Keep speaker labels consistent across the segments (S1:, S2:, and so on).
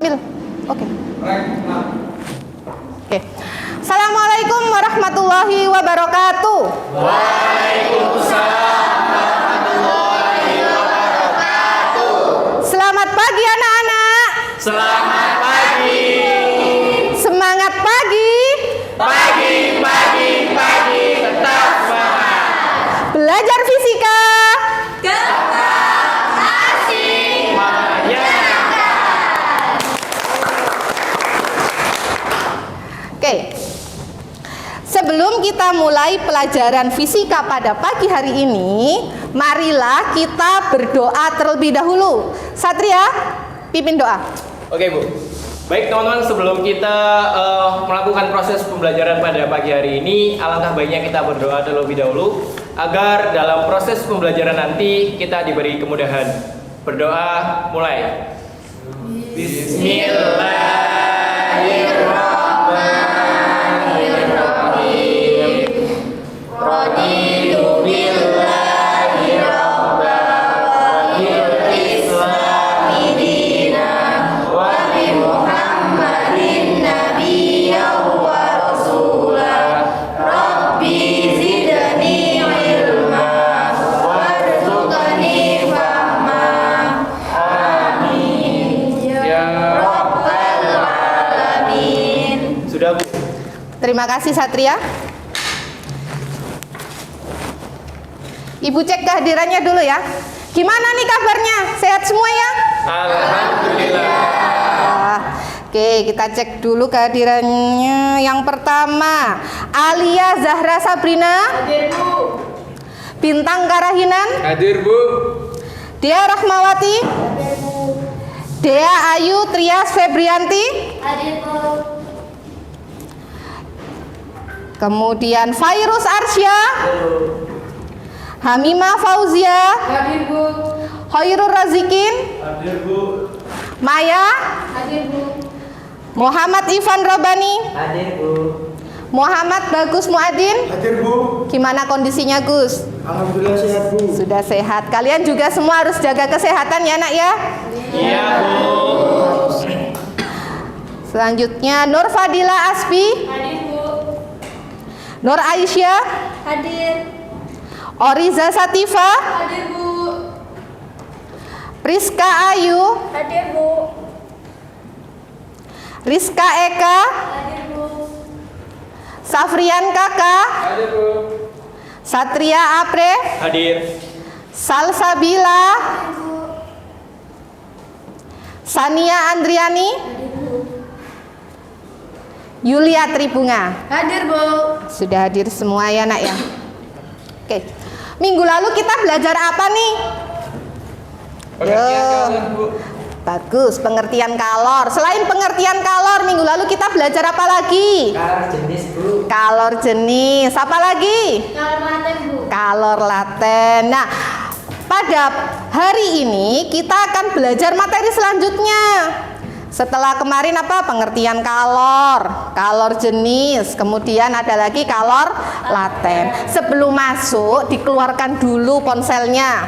S1: Oke. Oke. Assalamualaikum warahmatullahi wabarakatuh.
S2: Waalaikumsalam warahmatullahi wabarakatuh.
S1: Selamat pagi anak-anak.
S2: Selamat pagi.
S1: Semangat pagi.
S2: Pagi, pagi, pagi, tetap semangat.
S1: Belajar fisika. Oke, sebelum kita mulai pelajaran fisika pada pagi hari ini, marilah kita berdoa terlebih dahulu. Satria, pimpin doa.
S2: Oke Bu, baik teman-teman, sebelum kita melakukan proses pembelajaran pada pagi hari ini, alangkah baiknya kita berdoa terlebih dahulu agar dalam proses pembelajaran nanti kita diberi kemudahan. Berdoa mulai. Bismillahirrahmanirrahim. Raditu billahi rabban wa bil islami dinan wa bi Muhammadin nabiyyan wa rasulan. Rabbi zidni ilma warzuqni fahma. Amin ya rabbal alamin. Sudah Bu.
S1: Terima kasih Satria. Ibu cek kehadirannya dulu ya. Gimana nih kabarnya? Sehat semua ya?
S2: Alhamdulillah.
S1: Oke, kita cek dulu kehadirannya. Yang pertama, Alia Zahra Sabrina.
S3: Hadir Bu.
S1: Bintang Karahinan.
S2: Hadir Bu.
S1: Dea Rahmawati.
S3: Hadir Bu.
S1: Dea Ayu Trias Febrianti.
S3: Hadir Bu.
S1: Kemudian Fairuz Arsya. Hamimah Fauzia.
S3: Hadir Bu.
S1: Khairul Razikin.
S2: Hadir Bu.
S1: Maya.
S3: Hadir Bu.
S1: Muhammad Ivan Robani.
S2: Hadir Bu.
S1: Muhammad Bagus Muadin.
S4: Hadir Bu.
S1: Gimana kondisinya Gus?
S4: Alhamdulillah sehat Bu.
S1: Sudah sehat. Kalian juga semua harus jaga kesehatan ya nak ya.
S2: Iya Bu.
S1: Selanjutnya Nur Fadila Asfi.
S3: Hadir Bu.
S1: Nur Aisyah.
S3: Hadir.
S1: Oriza Sativa.
S3: Hadir Bu.
S1: Rizka Ayu.
S3: Hadir Bu.
S1: Rizka Eka.
S3: Hadir Bu.
S1: Safrian Kakak.
S2: Hadir Bu.
S1: Satria Apre.
S2: Hadir.
S1: Salsabila. Sania Andriani. Yulia Tribunga.
S3: Hadir Bu.
S1: Sudah hadir semua ya nak ya. Oke. Minggu lalu kita belajar apa nih?
S2: Pengertian kalor Bu.
S1: Bagus, pengertian kalor. Selain pengertian kalor, minggu lalu kita belajar apa lagi?
S2: Kalor jenis Bu.
S1: Kalor jenis. Apa lagi?
S3: Kalor laten Bu.
S1: Kalor laten. Nah, pada hari ini kita akan belajar materi selanjutnya. Setelah kemarin apa? Pengertian kalor, kalor jenis, kemudian ada lagi kalor laten. Sebelum masuk, dikeluarkan dulu ponselnya.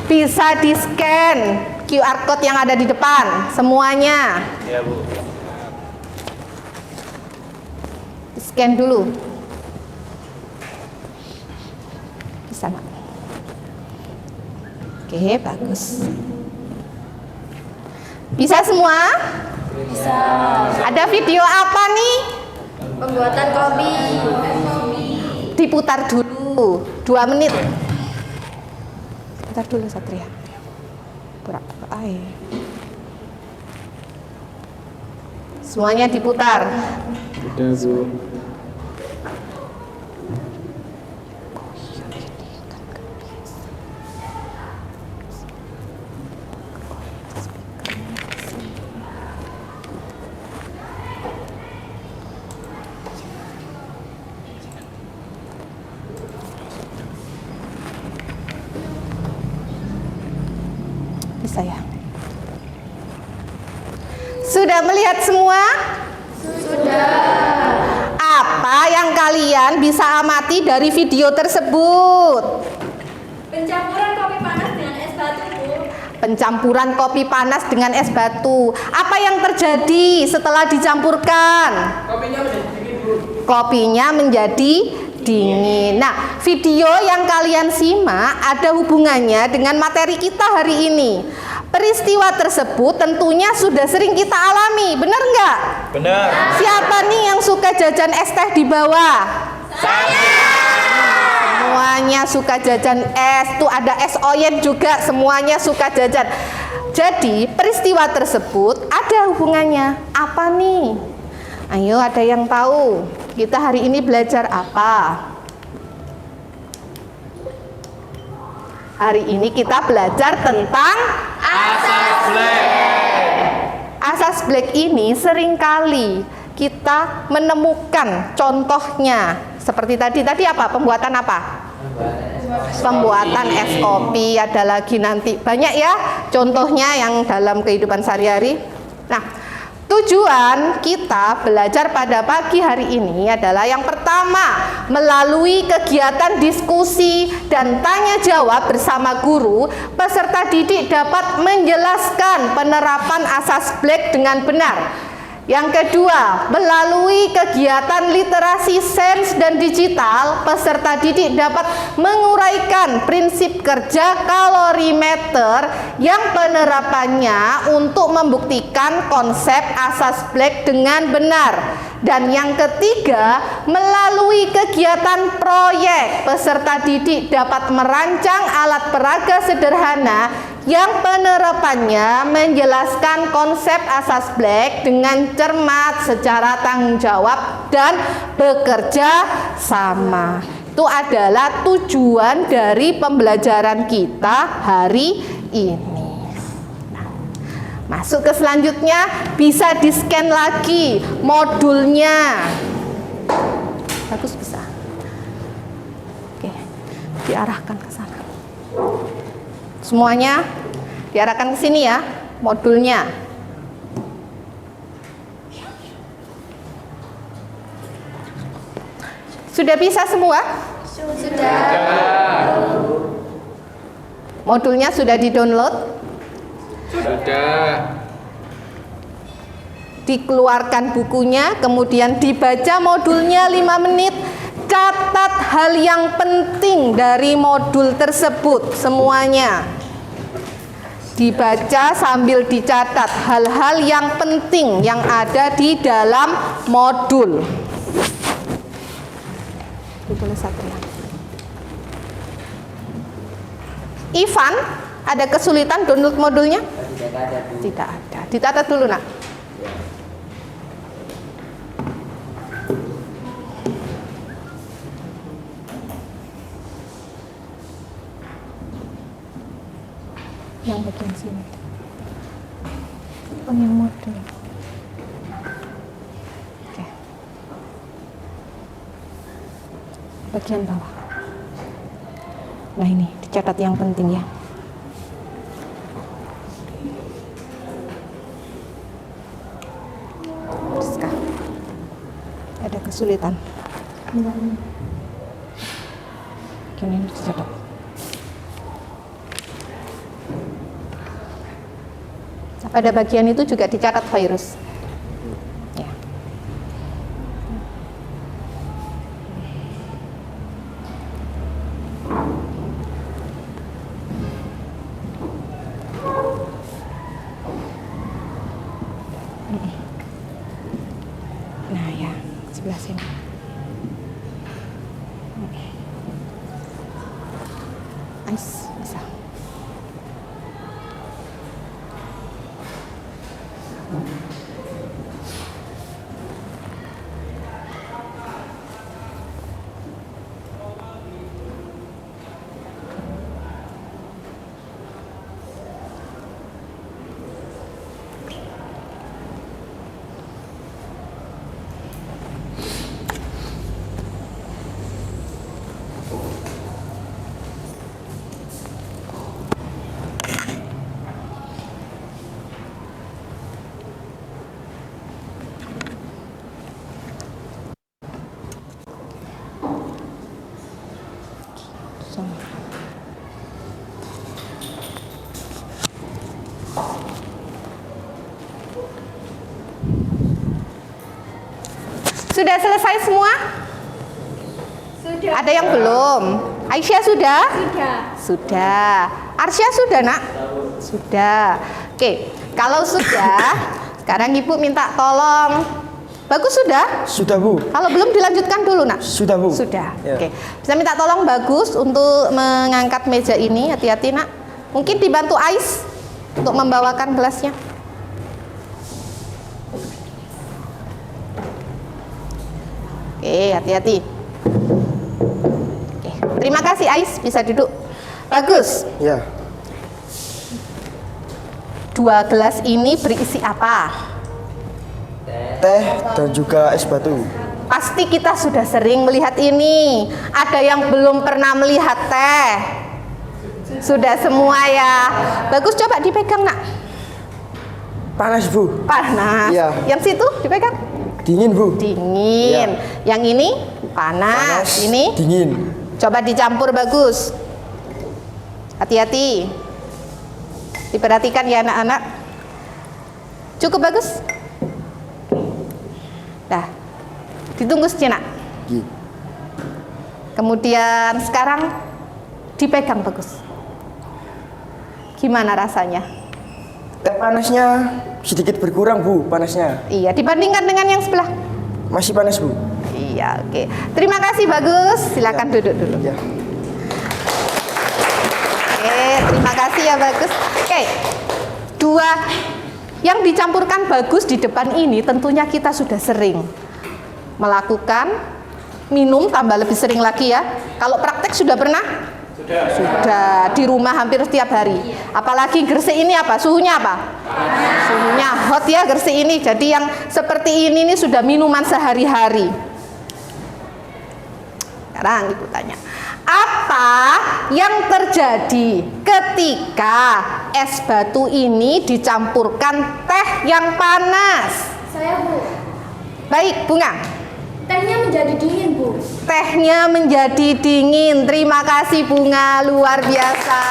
S1: Bisa di-scan QR code yang ada di depan, semuanya.
S2: Iya Bu.
S1: Di-scan dulu. Bisa nak? Oke, bagus. Bisa semua?
S3: Bisa.
S1: Ada video apa nih?
S3: Pembuatan kopi.
S1: Diputar dulu 2 menit. Putar dulu Satria. Pura-pura air. Semuanya diputar.
S2: Sudah Bu.
S1: Bisa ya? Sudah melihat semua?
S3: Sudah.
S1: Apa yang kalian bisa amati dari video tersebut?
S3: Pencampuran kopi panas dengan es batu Bu.
S1: pencampuran kopi panas dengan es batu. Apa yang terjadi setelah dicampurkan? Kopinya menjadi dingin. Nah, video yang kalian simak ada hubungannya dengan materi kita hari ini. Peristiwa tersebut tentunya sudah sering kita alami, benar nggak?
S2: Benar.
S1: Siapa nih yang suka jajan es teh di bawah? Semuanya suka jajan es, tuh ada es oyen juga, semuanya suka jajan. Jadi peristiwa tersebut ada hubungannya. Apa nih? Ayo, ada yang tahu? Kita hari ini belajar apa? Hari ini kita belajar tentang
S2: Asas black.
S1: asas black ini seringkali kita menemukan contohnya. Seperti tadi apa? Pembuatan apa? Pembuatan es kopi, ada lagi nanti banyak ya contohnya yang dalam kehidupan sehari-hari. Nah, tujuan kita belajar pada pagi hari ini adalah yang pertama, melalui kegiatan diskusi dan tanya jawab bersama guru, peserta didik dapat menjelaskan penerapan asas black dengan benar. Yang kedua, melalui kegiatan literasi sains dan digital, peserta didik dapat menguraikan prinsip kerja kalorimeter yang penerapannya untuk membuktikan konsep asas black dengan benar. Dan yang ketiga, melalui kegiatan proyek, peserta didik dapat merancang alat peraga sederhana yang penerapannya menjelaskan konsep asas black dengan cermat, secara tanggung jawab dan bekerja sama. Itu adalah tujuan dari pembelajaran kita hari ini. Nah, masuk ke selanjutnya, bisa di-scan lagi modulnya. Bagus, bisa. Oke, diarahkan ke sana. Semuanya diarahkan ke sini ya, modulnya. Sudah bisa semua?
S3: Sudah.
S1: Modulnya sudah di-download?
S2: Sudah.
S1: Dikeluarkan bukunya, kemudian dibaca modulnya 5 menit. Catat hal yang penting dari modul tersebut semuanya. Dibaca sambil dicatat hal-hal yang penting yang ada di dalam modul. Ditulis Satria. Ivan, ada kesulitan download modulnya? Tidak ada. Dicatat dulu, Nak. Yang bagian sini. Yang modul. Oke. Bagian bawah. Nah, ini dicatat yang penting ya. Rizka, ada kesulitan. Ini dicatat. Pada bagian itu juga dicatat virus. Ya. Nah ya, sebelah sini. Nice, bisa. Sudah selesai semua?
S3: Sudah.
S1: Ada yang belum? Aisyah sudah?
S3: Sudah.
S1: Sudah. Arsya sudah, Nak? Sudah. Oke, kalau sudah, sekarang Ibu minta tolong. Bagus sudah?
S4: Sudah, Bu.
S1: Kalau belum dilanjutkan dulu, Nak.
S4: Sudah, Bu.
S1: Sudah.
S4: Ya.
S1: Oke. Bisa minta tolong Bagus untuk mengangkat meja ini. Hati-hati, Nak. Mungkin dibantu Ais untuk membawakan gelasnya. Oke, hati-hati. Oke. Terima kasih Ais, bisa duduk. Bagus.
S4: Ya.
S1: 2 gelas ini berisi apa?
S4: Teh dan juga es batu.
S1: Pasti kita sudah sering melihat ini. Ada yang belum pernah melihat teh? Sudah semua ya. Bagus, coba dipegang, Nak.
S4: Panas, Bu.
S1: Panas.
S4: Iya.
S1: Yang situ dipegang?
S4: Dingin, Bu.
S1: Dingin. Yang ini panas. Ini
S4: Dingin.
S1: coba dicampur, Bagus. Hati-hati. Diperhatikan ya anak-anak. Cukup, Bagus? Dah. Ditunggu sejenak.
S4: Gi.
S1: Kemudian sekarang dipegang, Bagus. Gimana rasanya?
S4: Teh panasnya sedikit berkurang, Bu, panasnya.
S1: Iya, dibandingkan dengan yang sebelah.
S4: Masih panas, Bu.
S1: Iya, oke. Terima kasih, Bagus. Silakan duduk dulu.
S4: Ya.
S1: Oke, terima kasih ya, Bagus. Oke. 2 yang dicampurkan Bagus di depan ini tentunya kita sudah sering melakukan, minum tambah lebih sering lagi ya. Kalau praktek sudah pernah? Sudah di rumah hampir setiap hari. Apalagi Gresik ini apa? Suhunya apa? Suhunya hot ya Gresik ini. Jadi yang seperti ini sudah minuman sehari-hari. Sekarang Ibu tanya, apa yang terjadi ketika es batu ini dicampurkan teh yang panas?
S3: Saya, Bu.
S1: Baik, Bunga.
S3: Tehnya menjadi dingin, Bu.
S1: Tehnya menjadi dingin. Terima kasih, Bunga, luar biasa.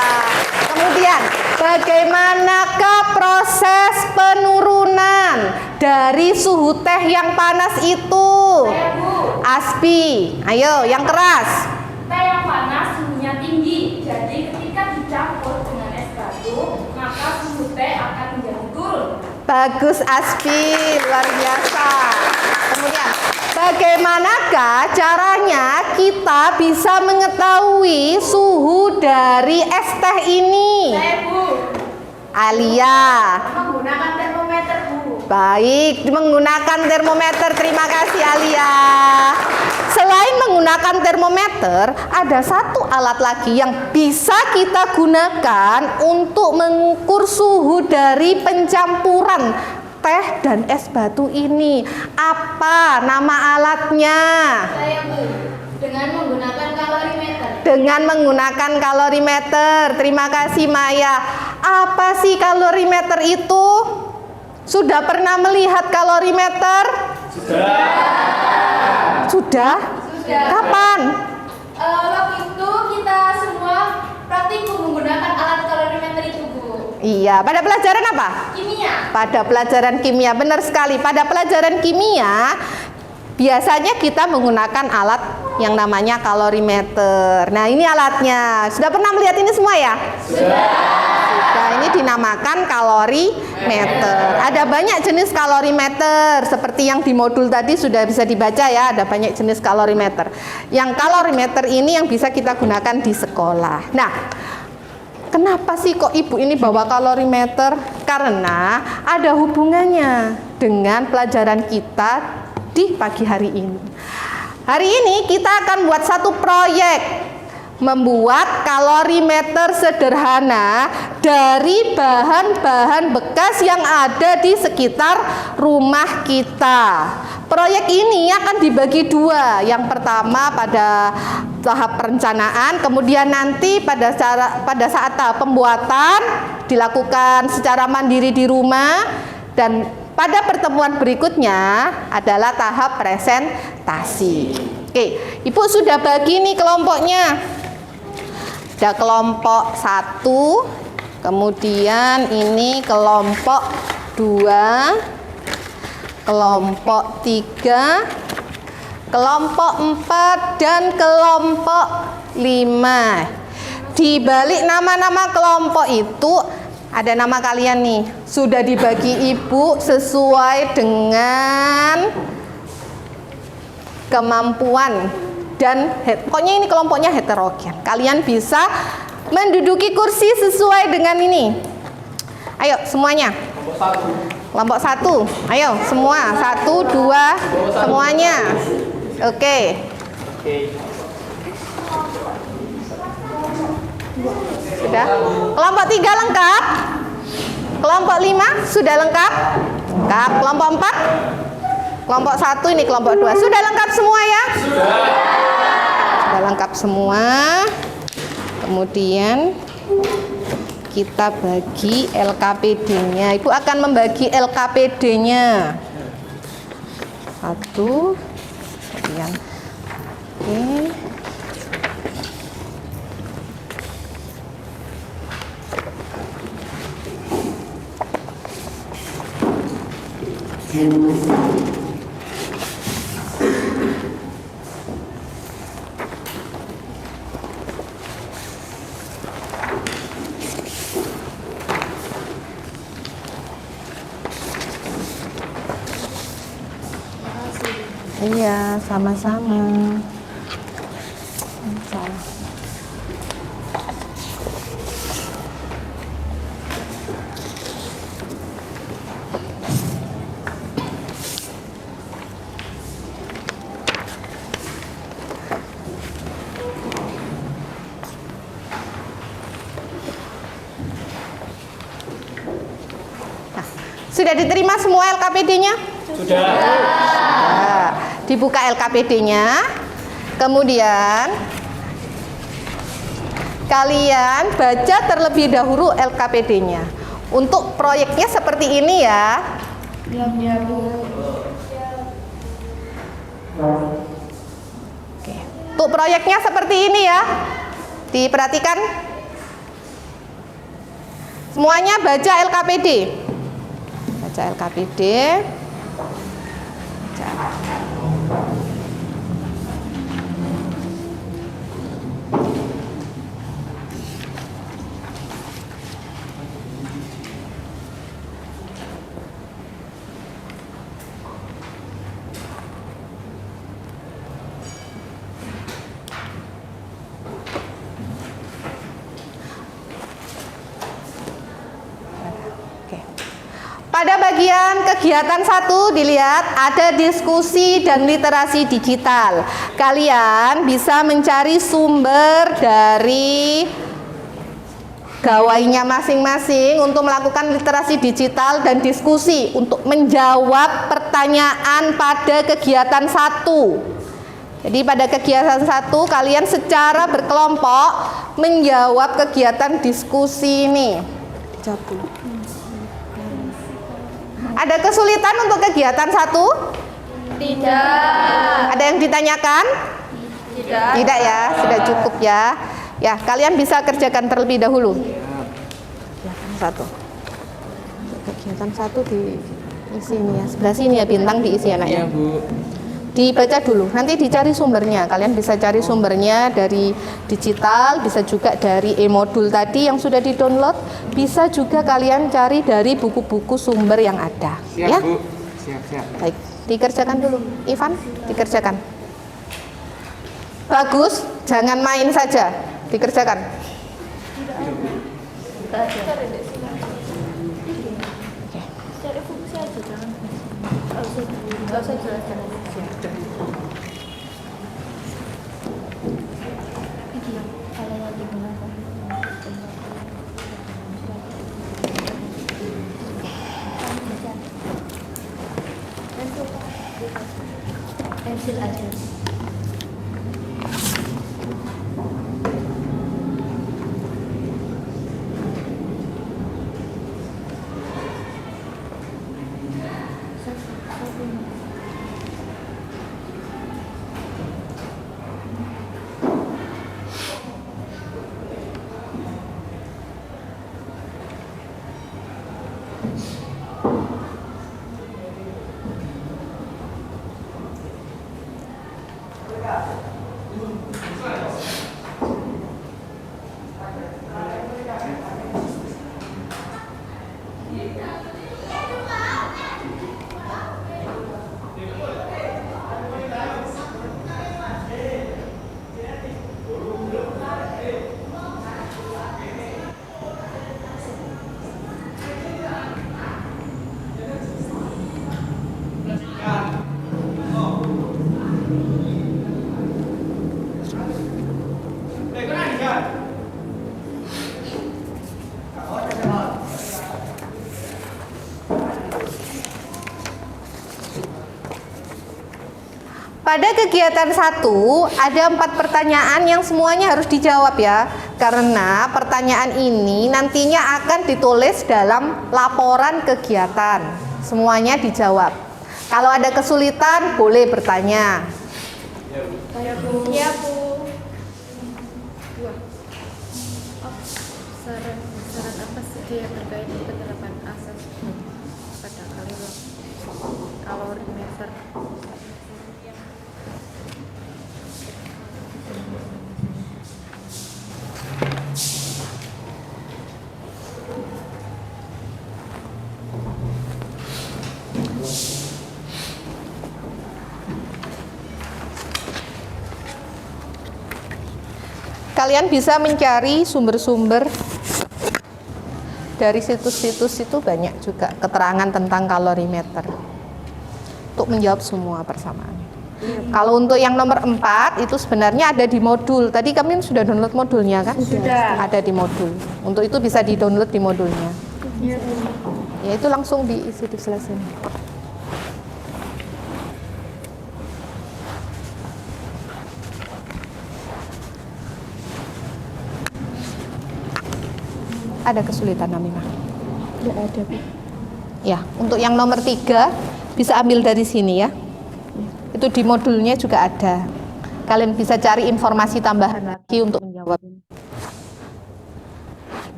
S1: Kemudian, bagaimanakah proses penurunan dari suhu teh yang panas itu?
S3: Saya, Bu.
S1: Aspi, ayo yang keras.
S3: Teh yang panas suhunya tinggi. Jadi ketika dicampur dengan es batu, maka suhu teh akan menjadi turun.
S1: Bagus, Aspi, luar biasa. Kemudian, bagaimanakah caranya kita bisa mengetahui suhu dari es teh ini?
S3: Saya, Bu.
S1: Alia.
S3: Menggunakan termometer, Bu.
S1: Baik, menggunakan termometer. Terima kasih, Alia. Selain menggunakan termometer, ada satu alat lagi yang bisa kita gunakan untuk mengukur suhu dari pencampuran teh dan es batu ini. Apa nama alatnya?
S3: Saya, Bu. Dengan menggunakan kalorimeter.
S1: Dengan menggunakan kalorimeter. Terima kasih, Maya. Apa sih kalorimeter itu? Sudah pernah melihat kalorimeter? Sudah? Kapan?
S3: Waktu itu kita semua praktikum menggunakan alat kalorimeter itu, Bu.
S1: Iya, pada pelajaran apa?
S3: Kimia.
S1: Pada pelajaran kimia, benar sekali. Pada pelajaran kimia, biasanya kita menggunakan alat yang namanya kalorimeter. Nah, ini alatnya. Sudah pernah melihat ini semua ya? Sudah. Ini dinamakan kalorimeter. Ada banyak jenis kalorimeter. Seperti yang di modul tadi sudah bisa dibaca ya. Ada banyak jenis kalorimeter. Yang kalorimeter ini yang bisa kita gunakan di sekolah. Nah, kenapa sih kok Ibu ini bawa kalorimeter? Karena ada hubungannya dengan pelajaran kita di pagi hari ini. Hari ini kita akan buat satu proyek, membuat kalorimeter sederhana dari bahan-bahan bekas yang ada di sekitar rumah kita. Proyek ini akan dibagi 2. Yang pertama pada tahap perencanaan, kemudian nanti pada saat tahap pembuatan dilakukan secara mandiri di rumah, dan pada pertemuan berikutnya adalah tahap presentasi. Oke, Ibu sudah bagi nih kelompoknya. Ada kelompok 1, kemudian ini kelompok 2, kelompok 3, kelompok 4 dan kelompok 5. Di balik nama-nama kelompok itu ada nama kalian nih. Sudah dibagi ibu sesuai dengan kemampuan dan pokoknya ini kelompoknya heterogen. Kalian bisa menduduki kursi sesuai dengan ini. Ayo semuanya. Kelompok 1. Ayo semua. 1, 2 semuanya. Oke. Sudah. Kelompok 3 lengkap. Kelompok 5 sudah lengkap. Lengkap. Kelompok 4. Kelompok 1 ini kelompok 2. Sudah lengkap semua ya? Sudah lengkap semua. Kemudian kita bagi LKPD-nya. Ibu akan membagi LKPD-nya. 1. Kemudian oke. Iya, sama-sama. Sudah diterima semua LKPD-nya?
S2: Sudah.
S1: Nah, dibuka LKPD-nya. Kemudian kalian baca terlebih dahulu LKPD-nya. Untuk proyeknya seperti ini ya.
S3: Ya, Bu.
S1: Oke. Untuk proyeknya seperti ini ya. Diperhatikan. Semuanya baca LKPD. Baca LKPD. Baca. Pada bagian kegiatan 1 dilihat ada diskusi dan literasi digital. Kalian bisa mencari sumber dari gawainya masing-masing untuk melakukan literasi digital dan diskusi untuk menjawab pertanyaan pada kegiatan 1. Jadi pada kegiatan 1 kalian secara berkelompok menjawab kegiatan diskusi ini. Dijawab dulu. Ada kesulitan untuk kegiatan 1?
S3: Tidak.
S1: Ada yang ditanyakan?
S3: Tidak.
S1: Tidak ya, sudah cukup ya. Ya, kalian bisa kerjakan terlebih dahulu. Kegiatan 1. Kegiatan 1 di sini ya, sebelah sini ya, bintang diisi anaknya.
S2: Iya, Bu.
S1: Dibaca dulu, nanti dicari sumbernya. Kalian bisa cari sumbernya dari digital, bisa juga dari e-modul tadi yang sudah di-download. Bisa juga kalian cari dari buku-buku sumber yang ada.
S2: Siap,
S1: Ya?
S2: Bu. Siap.
S1: Baik, dikerjakan dulu. Ivan, dikerjakan. Bagus, jangan main saja. Dikerjakan.
S3: Cari fokus aja, jangan. Enggak usah jelaskan. Pensil aja.
S1: Pada kegiatan 1 ada 4 pertanyaan yang semuanya harus dijawab ya. Karena pertanyaan ini nantinya akan ditulis dalam laporan kegiatan. Semuanya dijawab. Kalau ada kesulitan boleh bertanya.
S3: Ya Bu.
S5: Saran apa saja yang terkait penerapan asas pada kalorimeter?
S1: Kalian bisa mencari sumber-sumber dari situs-situs itu, banyak juga keterangan tentang kalorimeter untuk menjawab semua persamaan. Kalau untuk yang nomor 4 itu sebenarnya ada di modul. Tadi kami sudah download modulnya kan?
S3: Sudah.
S1: Ada di modul. Untuk itu bisa di-download di modulnya. Ya itu langsung diisi di sebelah sini. Ada kesulitan Aminah?
S5: Tidak ada, Bu.
S1: Ya, untuk yang nomor 3 bisa ambil dari sini ya. Itu di modulnya juga ada. Kalian bisa cari informasi tambahan lagi untuk menjawab.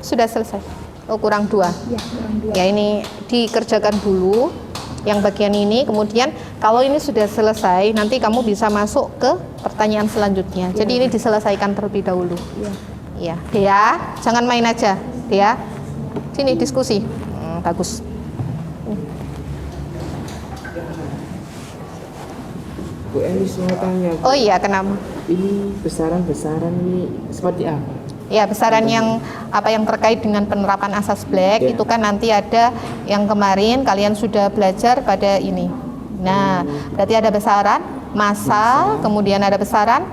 S1: Sudah selesai. Oh, kurang 2.
S5: Ya, kurang 2.
S1: Ya, ini dikerjakan dulu yang bagian ini, kemudian kalau ini sudah selesai nanti kamu bisa masuk ke pertanyaan selanjutnya. Jadi ini diselesaikan terlebih dahulu. Ya, Dea, jangan main aja. Dea, sini diskusi. Bagus.
S6: Bu Elis mau tanya, Bu.
S1: Oh iya, kenapa?
S6: Ini besaran-besaran ini seperti apa?
S1: Ya, besaran yang apa yang terkait dengan penerapan asas Black
S6: Ya.
S1: itu kan nanti ada yang kemarin kalian sudah belajar pada ini. Nah, berarti ada besaran massa, kemudian ada besaran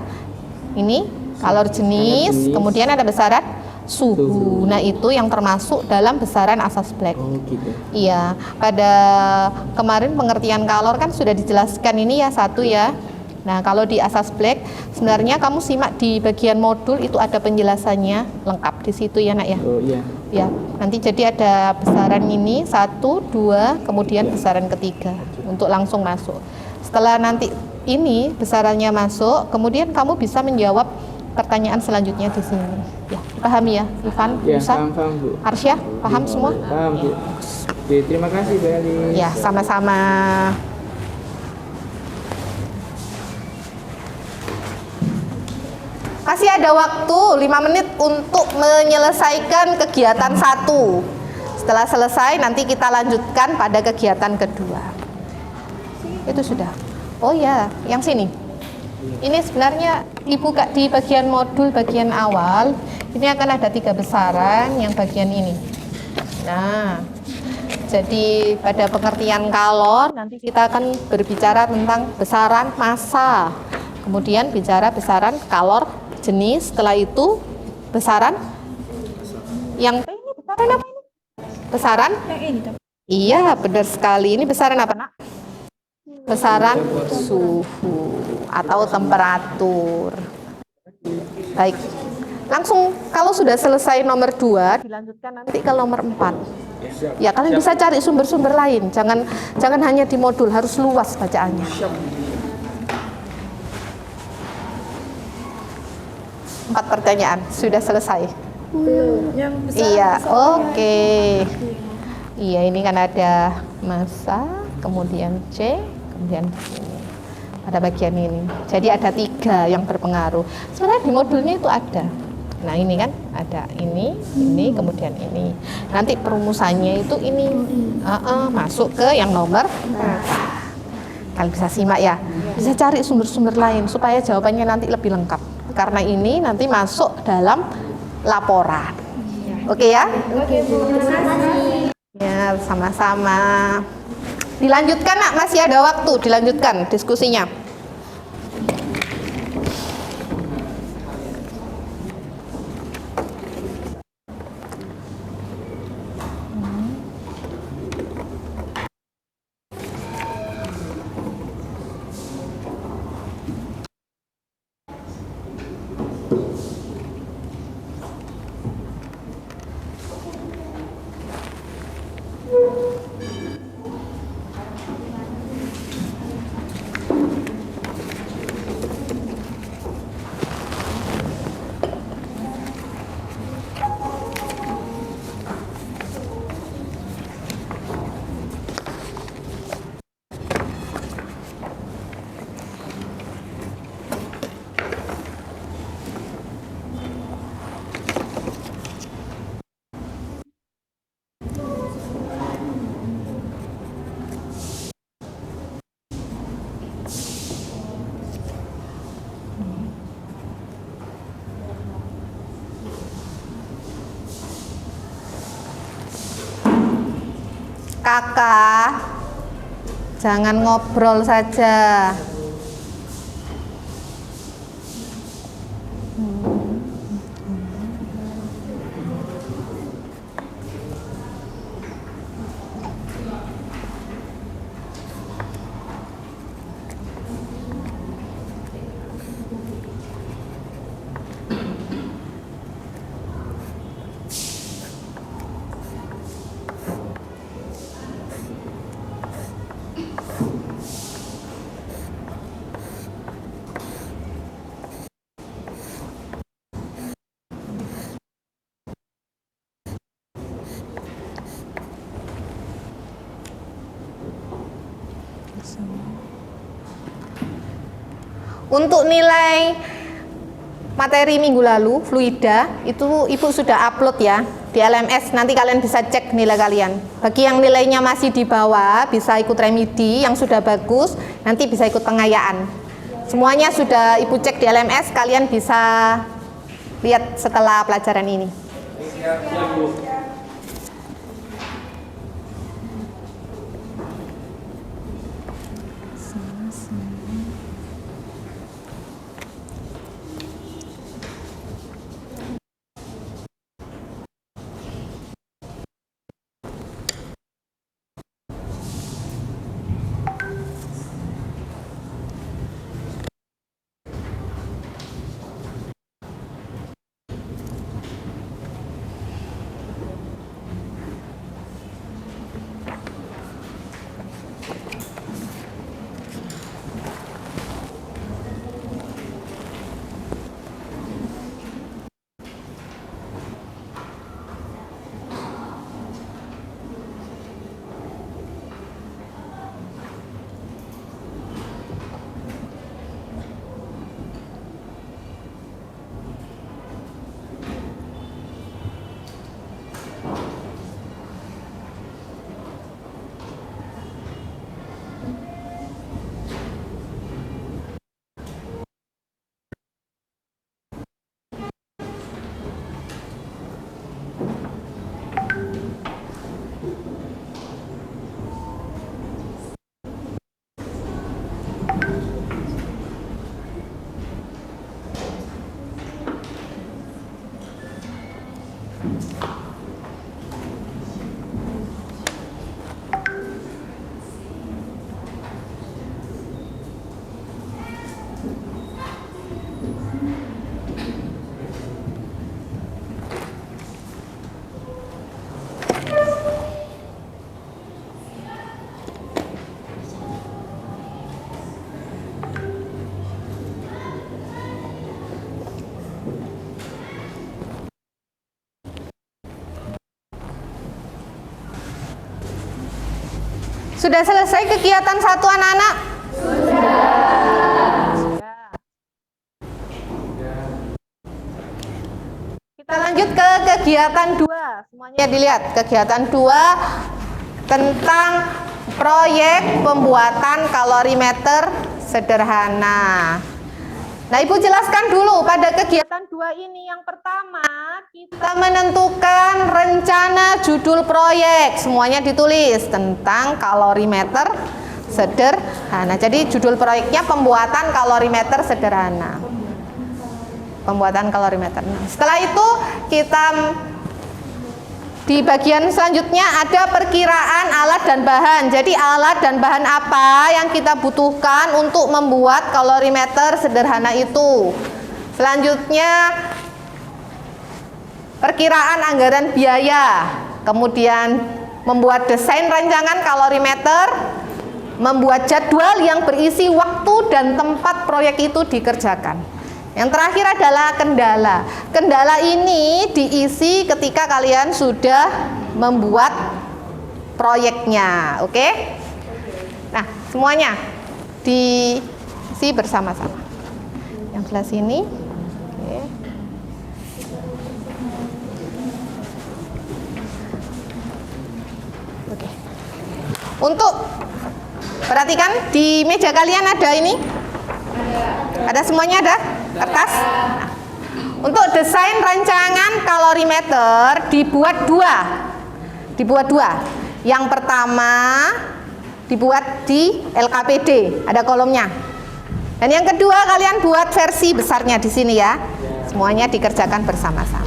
S1: ini kalor jenis, kemudian ada besaran suhu. Nah, itu yang termasuk dalam besaran asas Black.
S6: Oh gitu.
S1: Iya, pada kemarin pengertian kalor kan sudah dijelaskan ini ya, 1 ya. Nah, kalau di asas Black sebenarnya kamu simak di bagian modul itu ada penjelasannya lengkap di situ ya, Nak ya.
S6: Oh iya.
S1: Ya, nanti jadi ada besaran ini 1, 2, kemudian besaran ketiga untuk langsung masuk. Setelah nanti ini besarannya masuk, kemudian kamu bisa menjawab pertanyaan selanjutnya di sini. Ya, pahami ya, Ivan,
S6: Ya,
S1: Musa,
S6: paham, Bu.
S1: Arsya, paham semua?
S6: Paham, Bu. Oke, terima kasih, Bu Elis.
S1: Ya, sama-sama. Masih ada waktu 5 menit untuk menyelesaikan kegiatan 1. Setelah selesai nanti kita lanjutkan pada kegiatan kedua. Itu sudah. Oh ya, yang sini. Ini sebenarnya dibuka di bagian modul bagian awal. Ini akan ada 3 besaran yang bagian ini. Nah, jadi pada pengertian kalor nanti kita akan berbicara tentang besaran massa. Kemudian bicara besaran kalor jenis, setelah itu besaran yang ini besaran apa ini? Besaran?
S5: Yang ini, Dok.
S1: Iya, benar sekali. Ini besaran apa, Nak? Besaran suhu atau temperatur. Baik. Langsung kalau sudah selesai nomor 2, dilanjutkan nanti ke nomor 4. Ya, kalian bisa cari sumber-sumber lain. Jangan hanya di modul, harus luas bacaannya. 4 pertanyaan sudah selesai.
S5: Belum. Yang besar.
S1: Iya,
S5: besar.
S1: oke. Iya, ini kan ada massa, kemudian C, kemudian ini. Pada bagian ini. Jadi ada 3 yang berpengaruh. Sebenarnya di modulnya itu ada. Nah, ini kan ada ini, kemudian ini. Nanti perumusannya itu ini masuk ke yang nomor 4. Kalian bisa simak ya. Bisa cari sumber-sumber lain supaya jawabannya nanti lebih lengkap. Karena ini nanti masuk dalam laporan. Oke ya?
S5: Oke, Bu. Terima kasih.
S1: Ya, sama-sama. Dilanjutkan, Nak, masih ada waktu. Dilanjutkan diskusinya. Kakak, jangan ngobrol saja. Untuk nilai materi minggu lalu, fluida, itu Ibu sudah upload ya di LMS. Nanti kalian bisa cek nilai kalian. Bagi yang nilainya masih di bawah, bisa ikut remedi. Yang sudah bagus, nanti bisa ikut pengayaan. Semuanya sudah Ibu cek di LMS. Kalian bisa lihat setelah pelajaran ini. Sudah selesai kegiatan 1 anak-anak? Kita lanjut ke kegiatan 2. Semuanya dilihat. Kegiatan 2 tentang proyek pembuatan kalorimeter sederhana. Nah, Ibu jelaskan dulu pada kegiatan 2 ini. Yang pertama, kita menentukan rencana judul proyek. Semuanya ditulis tentang kalorimeter sederhana. Jadi judul proyeknya pembuatan kalorimeter sederhana. Pembuatan kalorimeter. Nah, setelah itu kita di bagian selanjutnya ada perkiraan alat dan bahan. Jadi alat dan bahan apa yang kita butuhkan untuk membuat kalorimeter sederhana itu. Selanjutnya perkiraan anggaran biaya. Kemudian membuat desain rancangan kalorimeter, membuat jadwal yang berisi waktu dan tempat proyek itu dikerjakan. Yang terakhir adalah kendala. Kendala ini diisi ketika kalian sudah membuat proyeknya, oke? Nah, semuanya diisi bersama-sama. Yang sebelah sini, oke. Oke. Untuk perhatikan di meja kalian ada ini? Ada semuanya ada? Kertas? Nah, untuk desain rancangan kalorimeter dibuat dua. Yang pertama dibuat di LKPD, ada kolomnya. Dan yang kedua kalian buat versi besarnya di sini ya. Semuanya dikerjakan bersama-sama.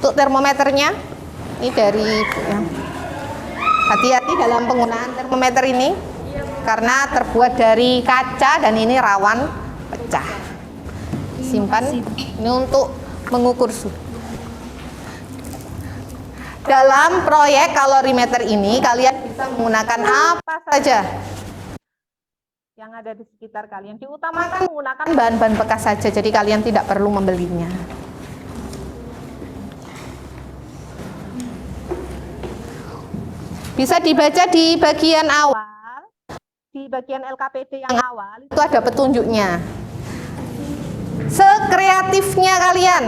S1: Untuk termometernya ini dari ya. Hati-hati dalam penggunaan termometer ini karena terbuat dari kaca dan ini rawan pecah. Simpan ini untuk mengukur suhu. Dalam proyek kalorimeter ini kalian bisa menggunakan apa saja yang ada di sekitar kalian. Diutamakan menggunakan bahan-bahan bekas saja, jadi kalian tidak perlu membelinya. Bisa dibaca di bagian awal, di bagian LKPD yang awal, itu ada petunjuknya. Sekreatifnya kalian,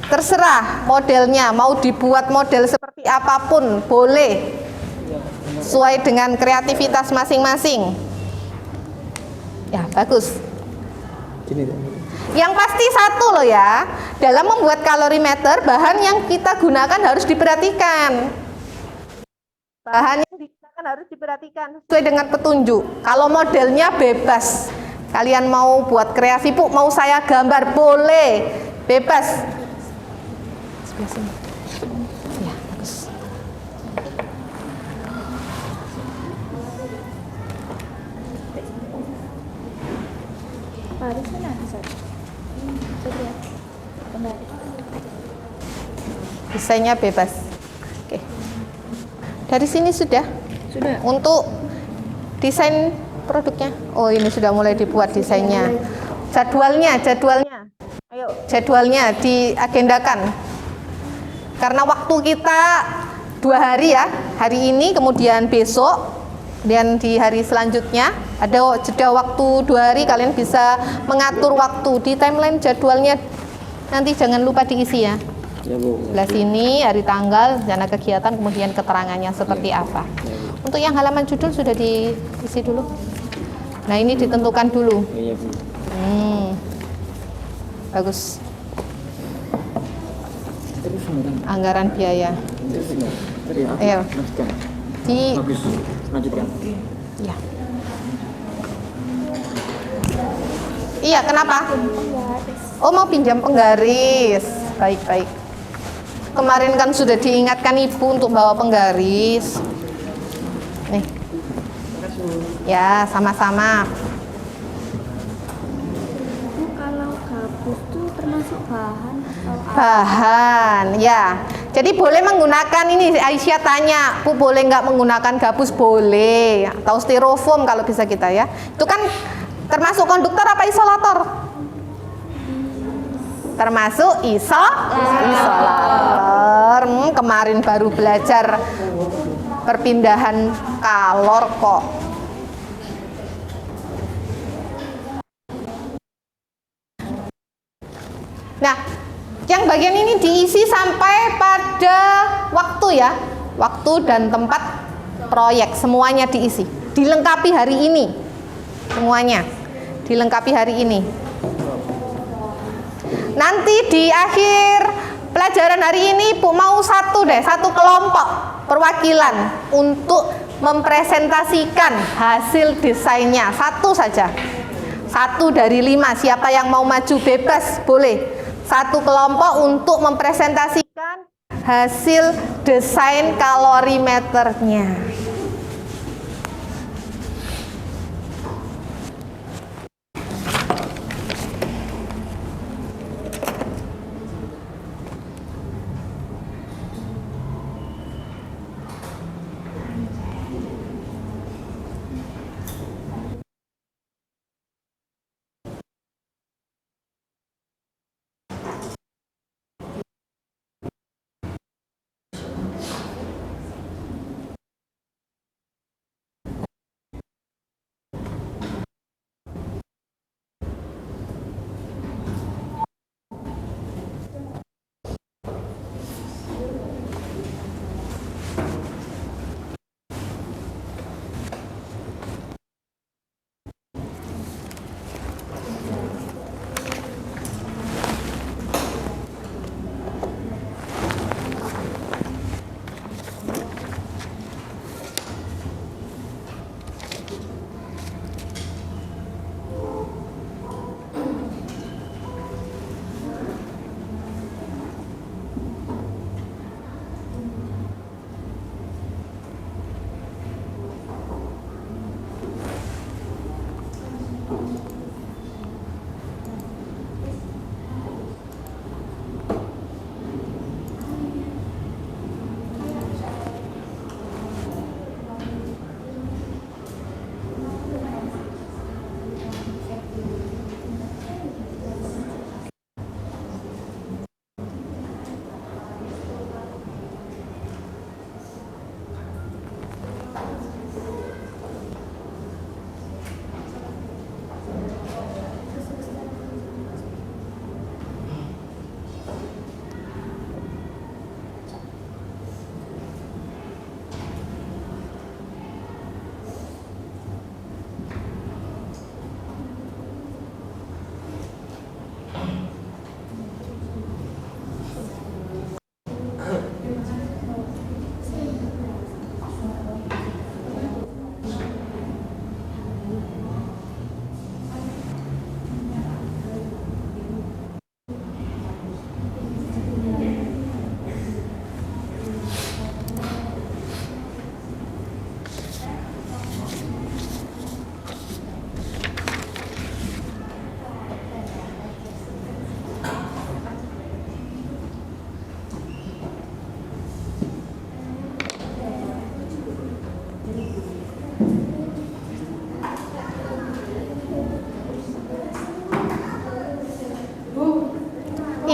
S1: terserah modelnya, mau dibuat model seperti apapun, boleh. Sesuai dengan kreativitas masing-masing. Ya, bagus. Yang pasti satu loh ya, dalam membuat kalorimeter, bahan yang kita gunakan harus diperhatikan. Bahan yang digunakan harus diperhatikan sesuai dengan petunjuk. Kalau modelnya bebas, kalian mau buat kreasi, Bu, mau saya gambar, boleh, bebas. Sebelah sini. Ya, bagus.
S5: Harusnya bisa. Lihat kembali.
S1: Desainnya bebas. Oke. Dari sini sudah? Sudah. Untuk desain produknya? Oh, ini sudah mulai dibuat desainnya. Jadwalnya. Ayo, jadwalnya diagendakan. Karena waktu kita 2 hari ya. Hari ini, kemudian besok, dan di hari selanjutnya ada jeda waktu 2 hari. Kalian bisa mengatur waktu di timeline jadwalnya. Nanti jangan lupa diisi ya.
S6: Ya, Bu.
S1: Sebelah sini hari tanggal, rencana kegiatan, kemudian keterangannya seperti apa. Untuk yang halaman judul sudah diisi dulu. Nah, ini ditentukan dulu.
S6: Iya, Bu.
S1: Bagus. Anggaran biaya. Ayo. Di
S4: Lanjutkan.
S1: Iya. Iya, kenapa? Oh, mau pinjam penggaris. Baik. Kemarin kan sudah diingatkan Ibu untuk bawa penggaris. Nih. Ya, sama-sama.
S5: Bu, kalau gabus itu termasuk bahan atau apa?
S1: Bahan, ya. Jadi boleh menggunakan ini, Aisyah tanya, Bu boleh nggak menggunakan gabus? Boleh. Atau styrofoam kalau bisa kita ya. Itu kan termasuk konduktor apa isolator? Termasuk isolator. Kemarin baru belajar perpindahan kalor kok. Nah, yang bagian ini diisi sampai pada waktu ya, waktu dan tempat proyek semuanya diisi, dilengkapi hari ini, semuanya dilengkapi hari ini. Nanti di akhir pelajaran hari ini Bu mau satu kelompok perwakilan untuk mempresentasikan hasil desainnya, satu saja, 1 dari 5. Siapa yang mau maju bebas boleh. Satu kelompok untuk mempresentasikan hasil desain kalorimeternya.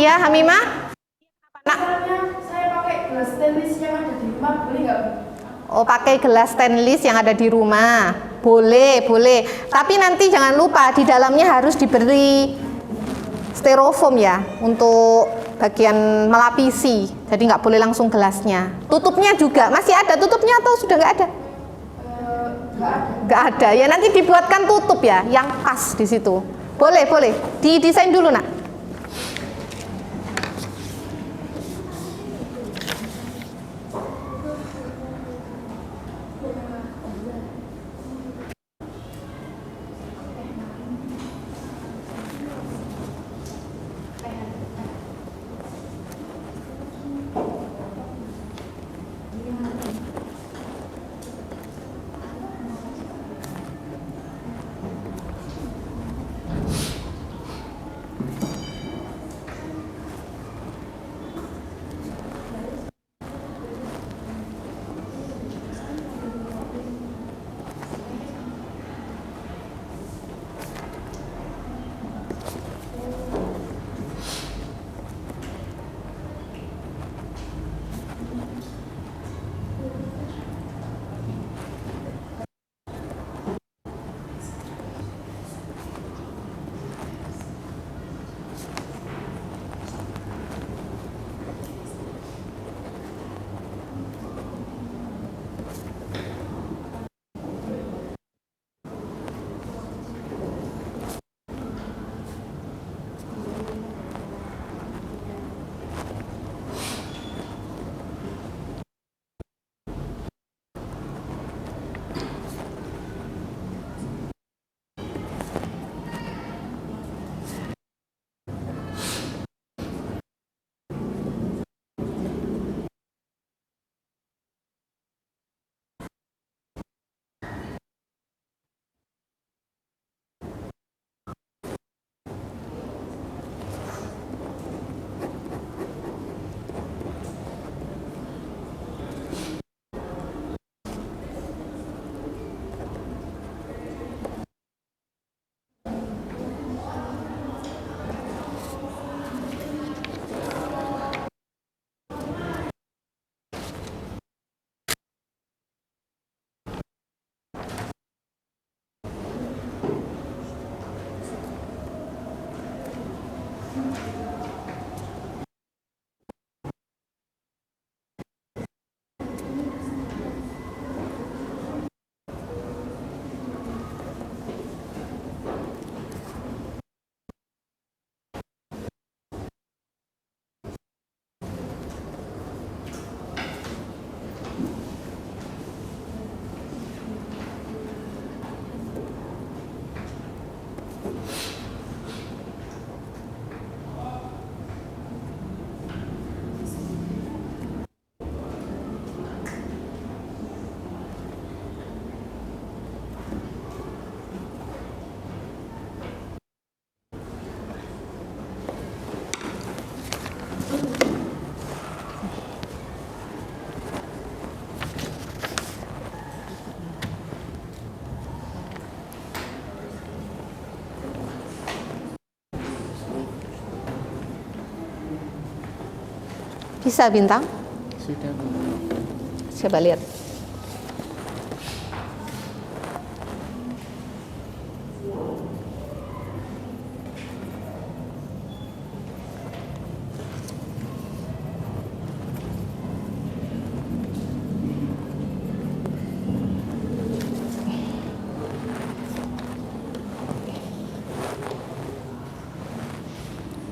S1: Iya, Hamimah? Nak?
S3: Saya pakai gelas stainless yang ada di rumah, boleh nggak?
S1: Oh, pakai gelas stainless yang ada di rumah. Boleh. Tapi nanti jangan lupa di dalamnya harus diberi styrofoam ya untuk bagian melapisi. Jadi nggak boleh langsung gelasnya. Tutupnya juga masih ada tutupnya atau sudah nggak ada? Nggak ada. Ya nanti dibuatkan tutup ya, yang pas di situ. Boleh. Didesain dulu nak. Bisa Bintang?
S6: Sudah Bu.
S1: Coba lihat.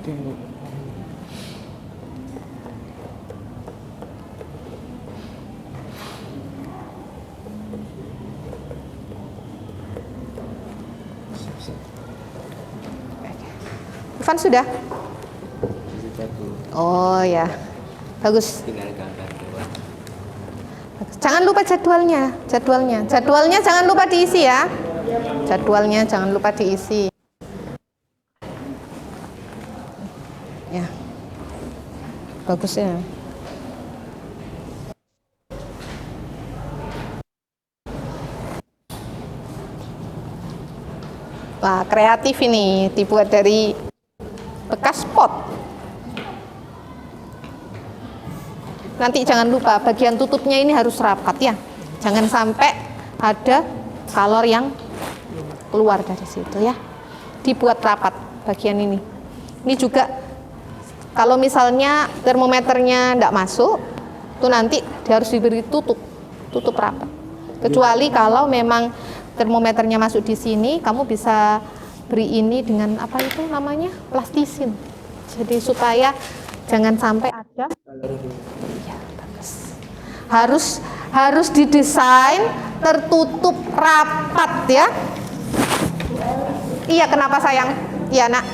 S6: Tunggu.
S1: Ivan sudah?
S6: Sudah Bu.
S1: Oh ya, bagus.
S6: Tinggal gambar doang.
S1: Jangan lupa jadwalnya jangan lupa diisi ya. Jadwalnya jangan lupa diisi. Ya, bagus ya. Wah, kreatif ini, dibuat dari bekas pot. Nanti jangan lupa bagian tutupnya ini harus rapat ya. Jangan sampai ada kalor yang keluar dari situ ya. Dibuat rapat bagian ini. Ini juga kalau misalnya termometernya tidak masuk, itu nanti dia harus diberi tutup rapat. Kecuali kalau memang termometernya masuk di sini, kamu bisa beri ini dengan apa itu namanya, plastisin. Jadi supaya jangan sampai ada. Ya, bagus. Harus didesain tertutup rapat ya. Iya, kenapa sayang? Iya nak.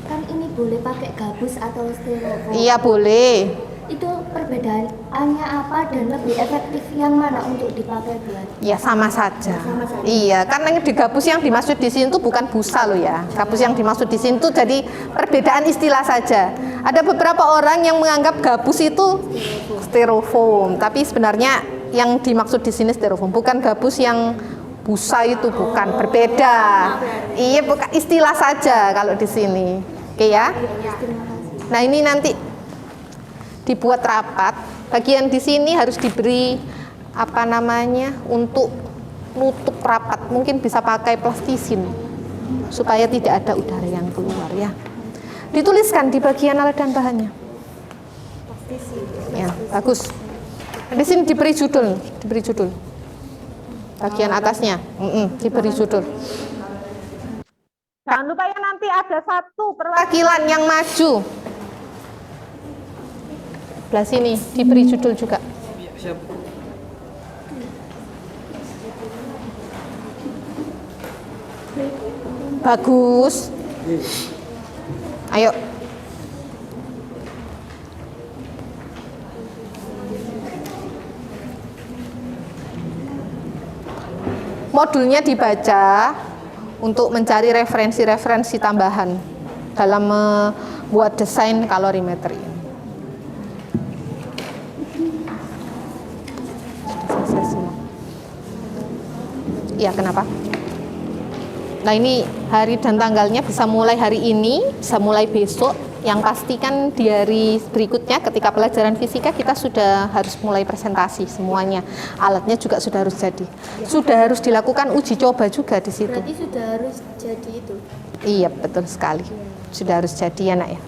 S7: Kan ini boleh pakai gabus atau styrofoam.
S1: Iya boleh.
S7: Itu perbedaannya apa dan lebih efektif yang mana untuk dipakai buat?
S1: Ya sama saja.
S7: Sama saja.
S1: Iya, karena di gabus yang dimaksud di sini tuh bukan busa loh ya. Gabus yang dimaksud di sini tuh jadi perbedaan istilah saja. Ada beberapa orang yang menganggap gabus itu styrofoam, tapi sebenarnya yang dimaksud di sini styrofoam, bukan gabus yang busa itu, bukan, berbeda. Iya, bukan istilah saja kalau di sini. Oke ya. Nah, ini nanti dibuat rapat, bagian di sini harus diberi apa namanya untuk nutup rapat, mungkin bisa pakai plastisin supaya tidak ada udara yang keluar ya. Dituliskan di bagian alat dan bahannya. Ya, bagus. Di sini diberi judul. Bagian atasnya, diberi judul. Jangan lupa ya, nanti ada satu perwakilan yang maju. Sebelah sini diberi judul juga. Bagus. Ayo. Modulnya dibaca untuk mencari referensi-referensi tambahan dalam membuat desain kalorimeter ini. Iya, kenapa? Nah, ini hari dan tanggalnya bisa mulai hari ini, bisa mulai besok. Yang pasti kan di hari berikutnya ketika pelajaran fisika kita sudah harus mulai presentasi semuanya. Alatnya juga sudah harus jadi. Sudah harus dilakukan uji coba juga di situ.
S7: Berarti sudah harus jadi itu.
S1: Iya, betul sekali. Sudah harus jadi ya, Nak ya.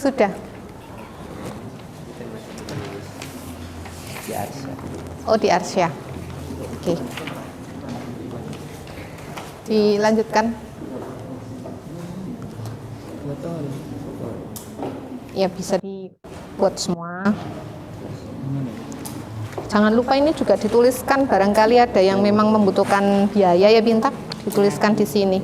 S1: Sudah.
S6: Di Arsya.
S1: Oh, di Arsya. Oke. Dilanjutkan.
S6: Betul.
S1: Ya, bisa dibuat semua. Jangan lupa ini juga dituliskan, barangkali ada yang memang membutuhkan biaya ya Bintang, dituliskan di sini.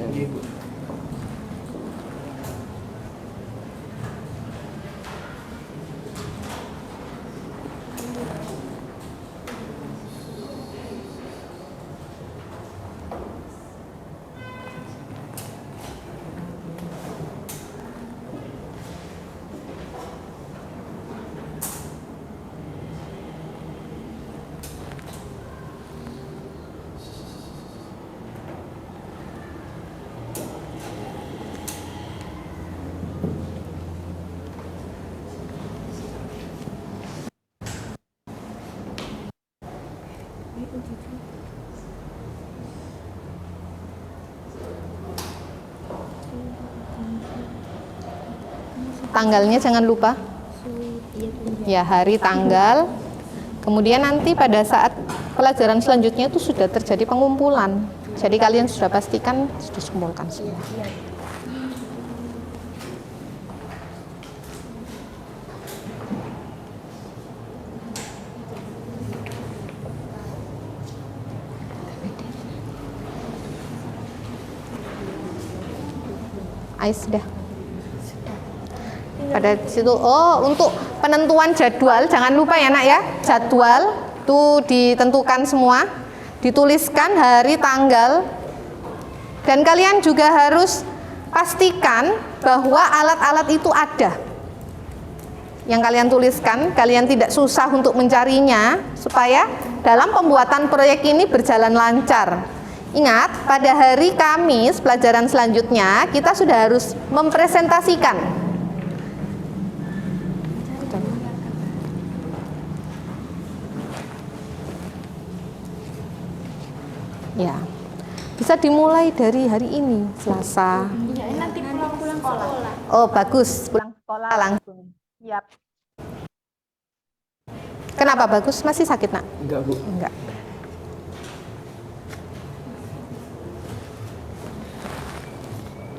S1: Tanggalnya jangan lupa. Ya, hari, tanggal. Kemudian nanti pada saat pelajaran selanjutnya itu sudah terjadi pengumpulan. Jadi kalian sudah pastikan sudah kumpulkan semua. Sudah. Pada situ, untuk penentuan jadwal jangan lupa ya nak ya, jadwal tuh ditentukan semua, dituliskan hari, tanggal, dan kalian juga harus pastikan bahwa alat-alat itu ada yang kalian tuliskan, kalian tidak susah untuk mencarinya supaya dalam pembuatan proyek ini berjalan lancar. Ingat, pada hari Kamis pelajaran selanjutnya kita sudah harus mempresentasikan. Ya, bisa dimulai dari hari ini, Selasa.
S5: Nanti pulang sekolah.
S1: Oh, bagus, pulang sekolah langsung. Siap. Kenapa bagus? Masih sakit, nak?
S6: Enggak, Bu.
S1: Enggak.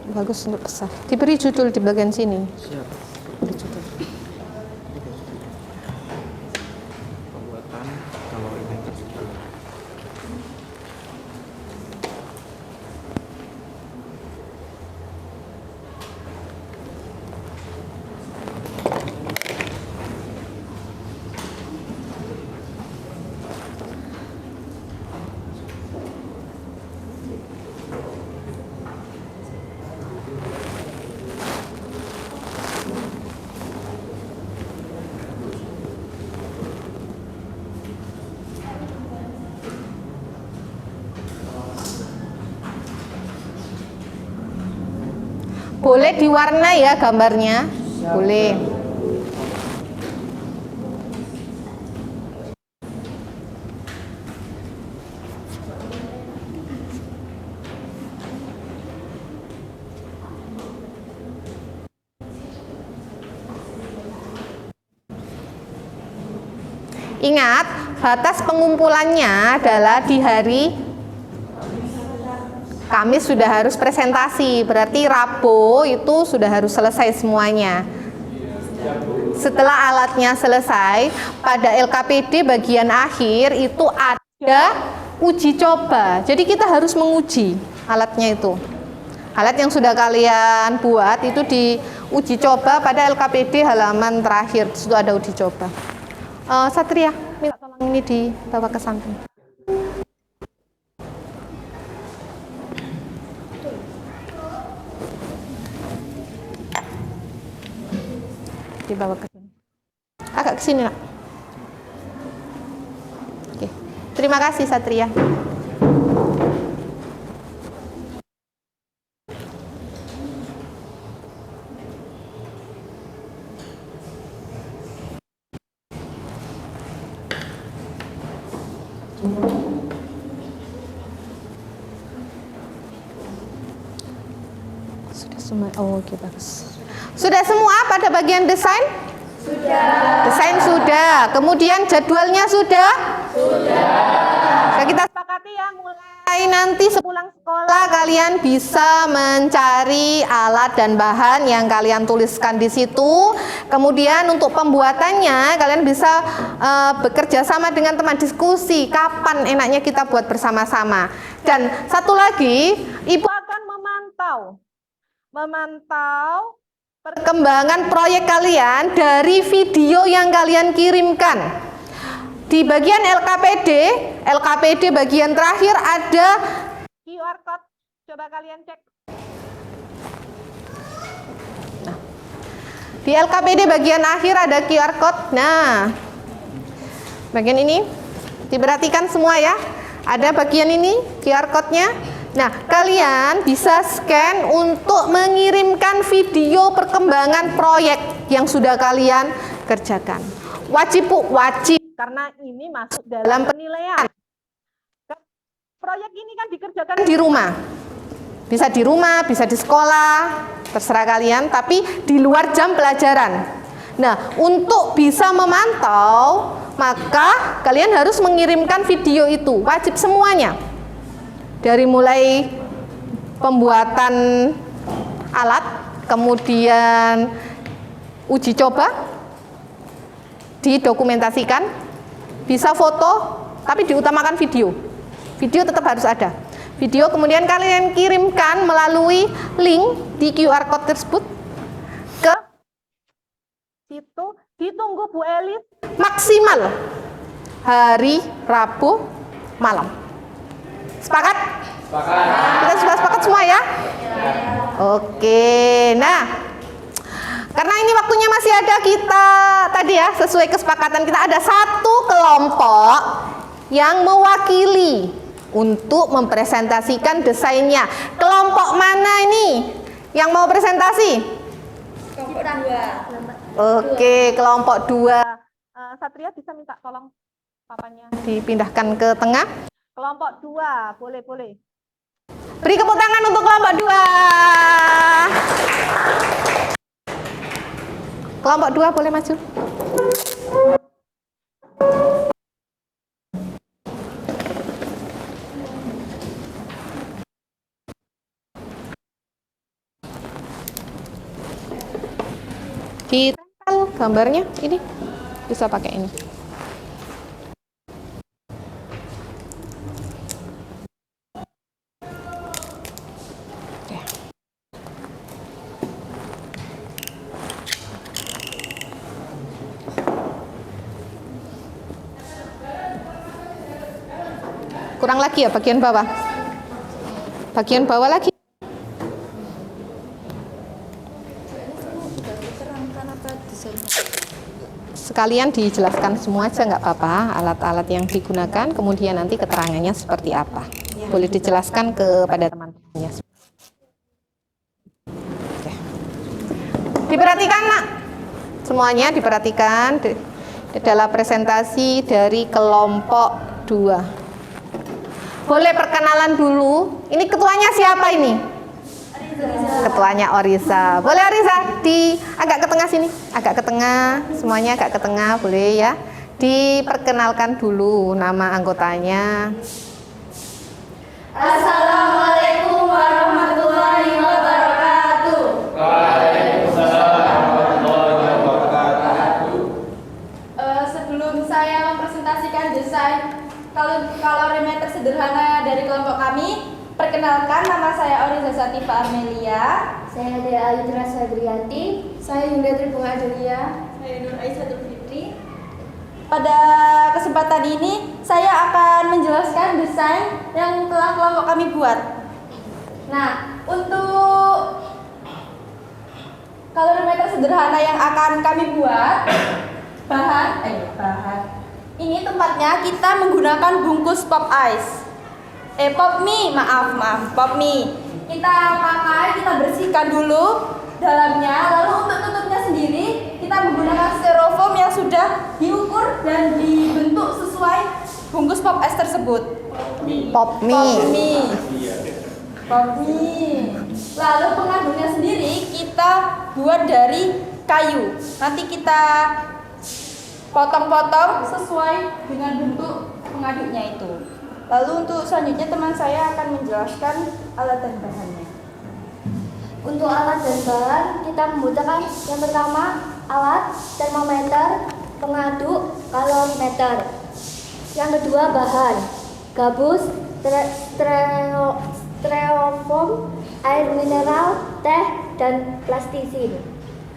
S1: Bagus untuk besar. Diberi judul di bagian sini.
S6: Siap.
S1: Beri judul.
S6: Pembuatan kalorimetri.
S1: Boleh diwarna ya gambarnya? Boleh. Ingat, batas pengumpulannya adalah di hari Kamis sudah harus presentasi, berarti Rabu itu sudah harus selesai semuanya. Setelah alatnya selesai, pada LKPD bagian akhir itu ada uji coba. Jadi kita harus menguji alatnya itu. Alat yang sudah kalian buat itu diuji coba pada LKPD halaman terakhir. Di situ ada uji coba. Satria, minta tolong ini dibawa ke samping. Dibawa ke sini. Agak ke sini, nak. Oke. Terima kasih, Satria. Sudah semua. Oh, oke, bagus. Sudah semua pada bagian desain? Sudah. Desain sudah. Kemudian jadwalnya sudah? Sudah. Nah, kita sepakati ya, mulai nanti sepulang sekolah kalian bisa mencari alat dan bahan yang kalian tuliskan di situ. Kemudian untuk pembuatannya kalian bisa bekerja sama dengan teman, diskusi kapan enaknya kita buat bersama-sama. Dan satu lagi, Ibu akan memantau perkembangan proyek kalian dari video yang kalian kirimkan. Di bagian LKPD bagian terakhir ada QR code. Coba kalian cek. Nah, di LKPD bagian akhir ada QR code. Nah, bagian ini diperhatikan semua ya. Ada bagian ini QR code-nya. Nah, kalian bisa scan untuk mengirimkan video perkembangan proyek yang sudah kalian kerjakan. Wajib Bu, wajib, karena ini masuk dalam penilaian. Proyek ini kan dikerjakan di rumah. Bisa di rumah, bisa di sekolah, terserah kalian, tapi di luar jam pelajaran. Nah, untuk bisa memantau, maka kalian harus mengirimkan video itu, wajib semuanya. Dari mulai pembuatan alat, kemudian uji coba, didokumentasikan, bisa foto, tapi diutamakan video. Video tetap harus ada. Video kemudian kalian kirimkan melalui link di QR code tersebut ke situ. Ditunggu Bu Elis maksimal hari Rabu malam. Sepakat? Sepakat. Kita sudah sepakat semua ya? Oke, nah karena ini waktunya masih ada, kita tadi ya sesuai kesepakatan kita ada satu kelompok yang mewakili untuk mempresentasikan desainnya. Kelompok mana ini yang mau presentasi?
S5: Kelompok 2.
S1: Oke, kelompok 2. Satria bisa minta tolong papannya dipindahkan ke tengah. Kelompok 2, boleh. Beri tepuk tangan untuk kelompok 2. Kelompok 2 boleh maju. Ditempel gambarnya ini, bisa pakai ini. Kurang lagi ya bagian bawah. Bagian bawah lagi. Sekalian dijelaskan semua aja nggak apa-apa, alat-alat yang digunakan, kemudian nanti keterangannya seperti apa. Boleh dijelaskan kepada teman-temannya. Oke. Diperhatikan nak, semuanya diperhatikan. Adalah presentasi dari kelompok 2. Boleh perkenalan dulu. Ini ketuanya siapa ini? Ketuanya Orisa. Boleh Orisa agak ke tengah sini, agak ke tengah, semuanya agak ke tengah, boleh ya. Diperkenalkan dulu nama anggotanya.
S3: Assalamualaikum warahmatullahi wabarakatuh.
S2: Waalaikumsalam warahmatullahi wabarakatuh.
S3: Sebelum saya mempresentasikan desain kalorimeter sederhana dari kelompok kami, perkenalkan, nama saya Orisa Sativa Amelia.
S7: Saya Dea Ayudra Sadrianti.
S3: Saya Yunda Bunga Adelia.
S5: Saya Nur Aisyah Fitri.
S3: Pada kesempatan ini saya akan menjelaskan desain yang telah kelompok kami buat. Nah, untuk kalorimeter sederhana yang akan kami buat, bahan ini tempatnya kita menggunakan bungkus pop ice. Pop mie, pop mie. Kita bersihkan dulu dalamnya, lalu untuk tutupnya sendiri kita menggunakan styrofoam yang sudah diukur dan dibentuk sesuai bungkus pop ice tersebut.
S1: Pop mie.
S3: Lalu pengandungnya sendiri sendiri kita buat dari kayu. Nanti kita potong-potong sesuai dengan bentuk pengaduknya itu. Lalu untuk selanjutnya teman saya akan menjelaskan alat dan bahannya.
S7: Untuk alat dan bahan kita membutuhkan yang pertama alat termometer, pengaduk, kalorimeter. Yang kedua bahan gabus, styrofoam, air mineral, teh, dan plastisin.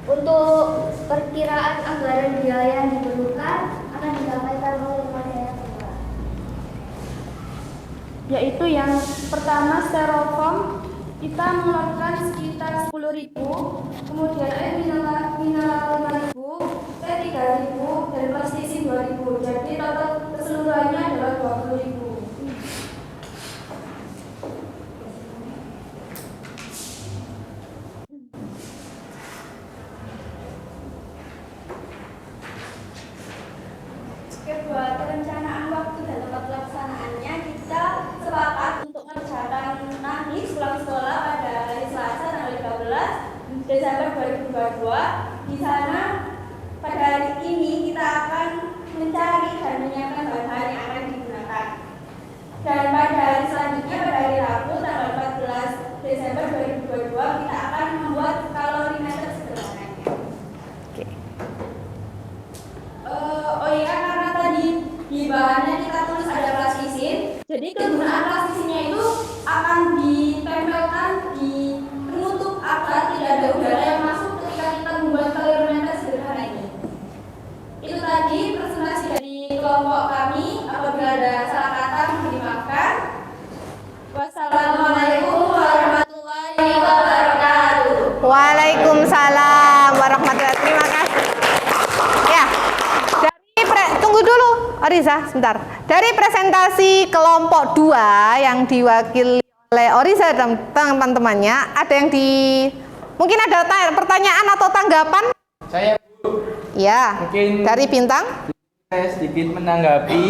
S7: Untuk perkiraan anggaran biaya yang diperlukan akan disampaikan oleh Mas.
S3: Yaitu yang pertama styrofoam kita mengeluarkan sekitar 10.000, kemudian air mineral 5.000, teh 3.000, dan plastisin 2.000. Jadi total keseluruhannya adalah 20.000.
S7: Buat perencanaan waktu dan tempat pelaksanaannya kita sepakat untuk mengerjakan nanti pulang sekolah pada hari Selasa tanggal 15 Desember 2022. Di sana pada hari ini kita akan mencari dan menyiapkan bahan yang akan digunakan. Dan pada hari selanjutnya pada hari Rabu tanggal 14 Desember 2022 kita akan membuat kalorimeter sederhananya. Oh iya, karena tadi di bahannya kita tulis ada plastisin, jadi kegunaan plastisinnya itu akan ditempelkan di penutup agar tidak ada udara yang masuk ketika kita membuat kalorimeter sederhana ini. Itu tadi presentasi dari kelompok kami. Apabila ada salah kata mohon dimaafkan. Wassalamualaikum warahmatullahi wabarakatuh.
S1: Waalaikumsalam warahmatullahi wabarakatuh. Terima kasih. Ya, tunggu dulu, Oriza, sebentar. Dari presentasi kelompok 2 yang diwakili oleh Oriza dan teman-temannya, ada yang mungkin ada pertanyaan atau tanggapan?
S6: Saya
S1: Ya,
S6: mungkin
S1: dari Bintang.
S6: saya sedikit menanggapi.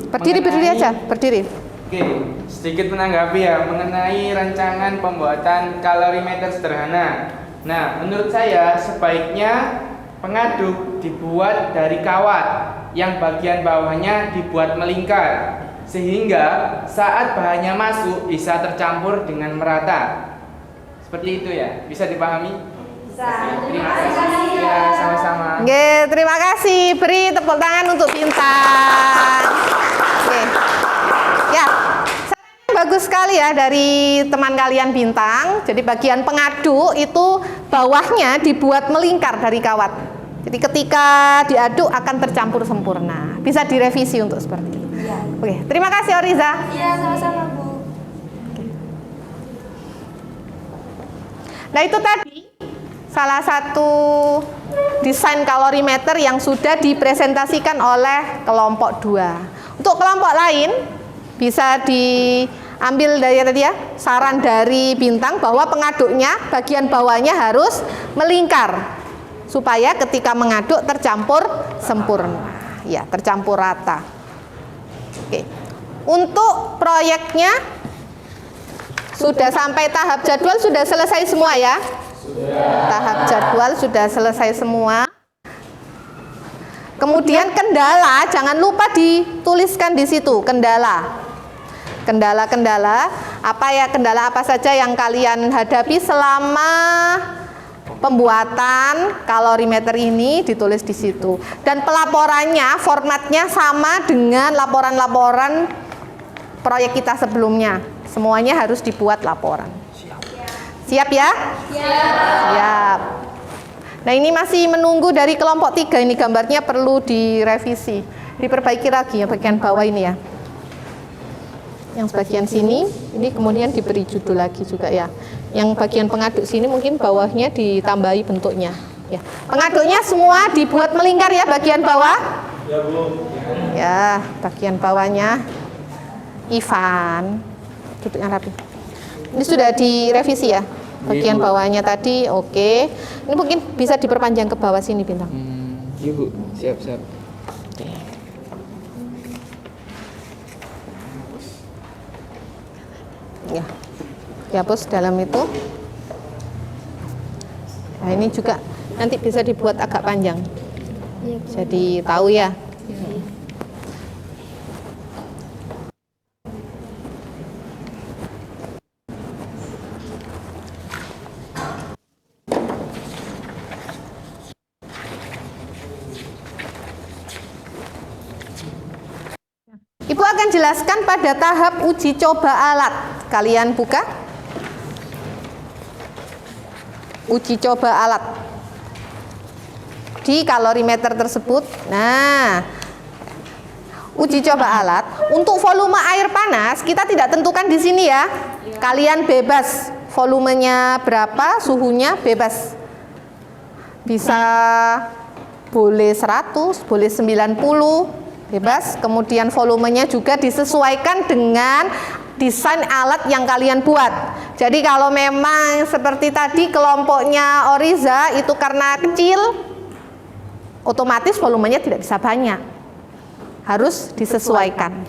S1: Berdiri aja, berdiri.
S6: Oke, sedikit menanggapi ya mengenai rancangan pembuatan kalorimeter sederhana. Nah, menurut saya sebaiknya pengaduk dibuat dari kawat yang bagian bawahnya dibuat melingkar sehingga saat bahannya masuk bisa tercampur dengan merata. Seperti itu ya, bisa dipahami?
S3: Bisa.
S6: Terima kasih. Ya, sama-sama.
S1: Oke, terima kasih. Beri tepuk tangan untuk Bintang. Oke. Ya, bagus sekali ya dari teman kalian Bintang. Jadi bagian pengaduk itu bawahnya dibuat melingkar dari kawat. Jadi ketika diaduk akan tercampur sempurna. Bisa direvisi untuk seperti itu.
S3: Iya.
S1: Oke, terima kasih Oriza.
S3: Iya, sama-sama Bu.
S1: Nah, itu tadi salah satu desain kalorimeter yang sudah dipresentasikan oleh kelompok 2. Untuk kelompok lain bisa diambil dari tadi ya, saran dari Bintang bahwa pengaduknya bagian bawahnya harus melingkar supaya ketika mengaduk tercampur sempurna. Ya, tercampur rata. Oke. Untuk proyeknya sudah sampai tahap jadwal sudah selesai semua ya? Sudah. Tahap jadwal sudah selesai semua. Kemudian kendala, jangan lupa dituliskan di situ kendala. Kendala-kendala, kendala apa saja yang kalian hadapi selama pembuatan kalorimeter ini ditulis di situ. Dan pelaporannya, formatnya sama dengan laporan-laporan proyek kita sebelumnya. Semuanya harus dibuat laporan. Siap ya? Siap. Nah, ini masih menunggu dari kelompok 3. Ini gambarnya perlu direvisi, diperbaiki lagi ya bagian bawah ini ya. Yang bagian sini ini kemudian diberi judul lagi juga ya. Yang bagian pengaduk sini mungkin bawahnya ditambahi bentuknya ya. Pengaduknya semua dibuat melingkar ya bagian bawah. Ya, Bu. Ya, bagian bawahnya Ivan duduknya rapi. Ini sudah direvisi ya bagian bawahnya tadi. Oke. Ini mungkin bisa diperpanjang ke bawah sini Bintang.
S6: Iya Bu, siap-siap.
S1: Ya, dihapus dalam itu. Nah, ini juga nanti bisa dibuat agak panjang. Jadi tahu ya. Ibu akan jelaskan pada tahap uji coba alat. Kalian buka. Uji coba alat di kalorimeter tersebut. Nah, uji coba alat untuk volume air panas kita tidak tentukan di sini ya. Kalian bebas volumenya berapa, suhunya bebas. Bisa boleh 100, boleh 90. Bebas, kemudian volumenya juga disesuaikan dengan desain alat yang kalian buat. Jadi kalau memang seperti tadi kelompoknya Oriza itu karena kecil, otomatis volumenya tidak bisa banyak. Harus disesuaikan.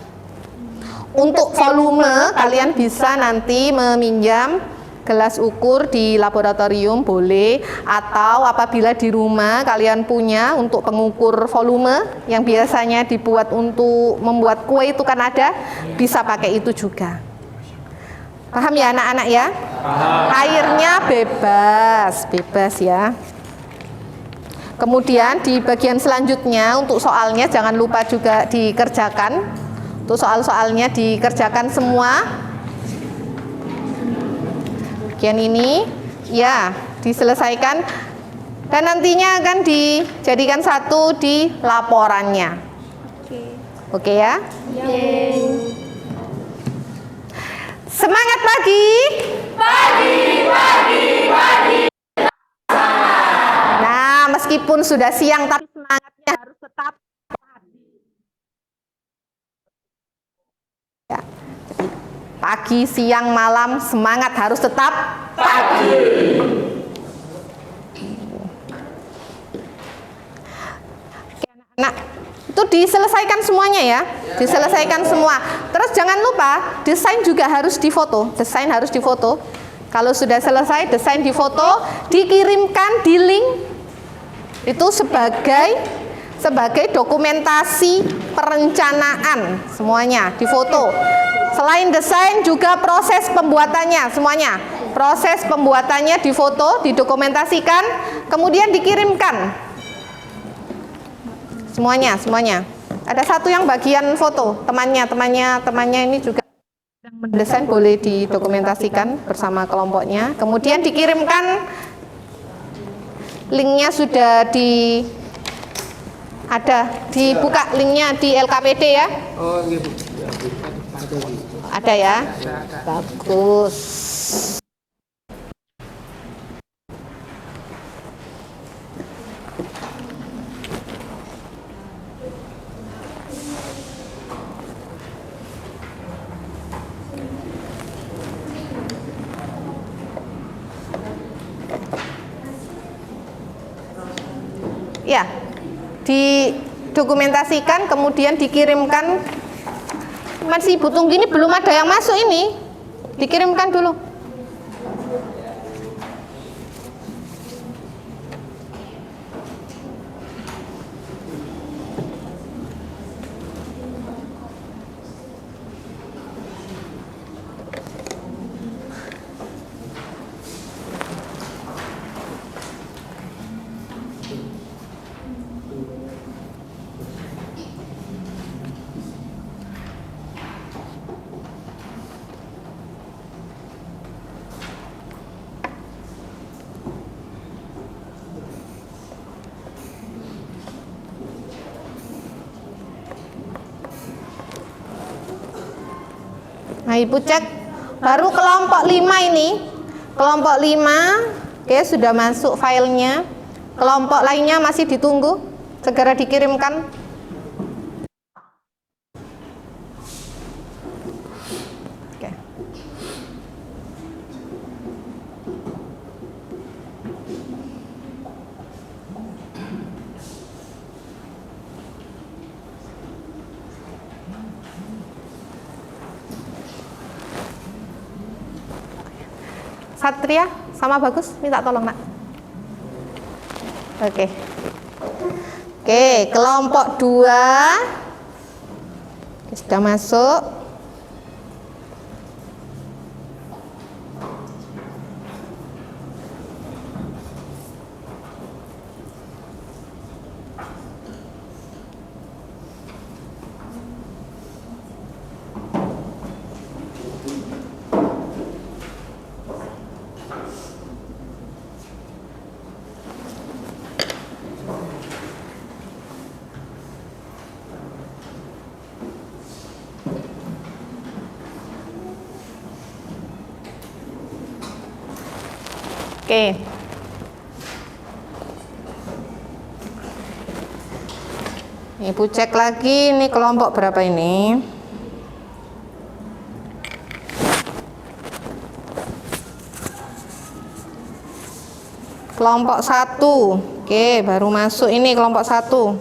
S1: Untuk volume kalian bisa nanti meminjam gelas ukur di laboratorium boleh, atau apabila di rumah kalian punya untuk pengukur volume yang biasanya dibuat untuk membuat kue itu kan ada, bisa pakai itu juga. Paham ya anak-anak ya? Paham. Airnya bebas ya. Kemudian di bagian selanjutnya untuk soalnya jangan lupa juga dikerjakan. Untuk soal-soalnya dikerjakan semua. Bagian ini ya diselesaikan dan nantinya akan dijadikan satu di laporannya. Oke ya? Semangat pagi. Nah, meskipun sudah siang tapi semangatnya harus tetap ya. Pagi, siang, malam, semangat harus tetap pagi. Oke, anak-anak, itu diselesaikan semuanya ya, diselesaikan semua. Terus jangan lupa, desain juga harus difoto, desain harus difoto. Kalau sudah selesai, desain difoto, dikirimkan di link, itu sebagai dokumentasi perencanaan, semuanya difoto. Selain desain juga proses pembuatannya semuanya. Proses pembuatannya difoto, didokumentasikan, kemudian dikirimkan. Semuanya. Ada satu yang bagian foto, temannya ini juga mendesain, boleh didokumentasikan bersama kelompoknya. Kemudian dikirimkan, linknya sudah dibuka linknya di LKPD ya.
S6: Oh iya Bu.
S1: Ada ya? Bagus. Ya, didokumentasikan kemudian dikirimkan. Masih Ibu tunggu ini belum ada yang masuk ini. Dikirimkan dulu. Nah, Ibu cek baru kelompok 5 ini. Kelompok 5 oke, sudah masuk filenya. Kelompok lainnya masih ditunggu, segera dikirimkan. Oke. Satria sama Bagus, minta tolong nak. Oke. Oke, kelompok 2 sudah masuk. Oke. Ibu cek lagi ini kelompok berapa ini? Kelompok 1. Oke, baru masuk ini kelompok 1.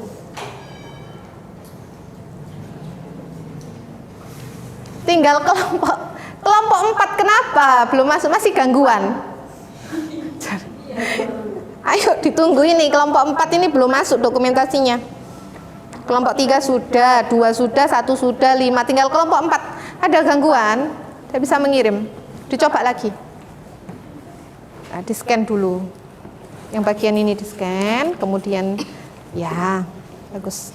S1: Tinggal kelompok 4 kenapa? Belum masuk, masih gangguan. Ayo ditunggu ini kelompok 4 ini belum masuk dokumentasinya. Kelompok 3 sudah, 2 sudah, 1 sudah, 5. Tinggal kelompok 4 ada gangguan, saya bisa mengirim. Dicoba lagi. Nah, di scan dulu. Yang bagian ini di scan, kemudian ya bagus.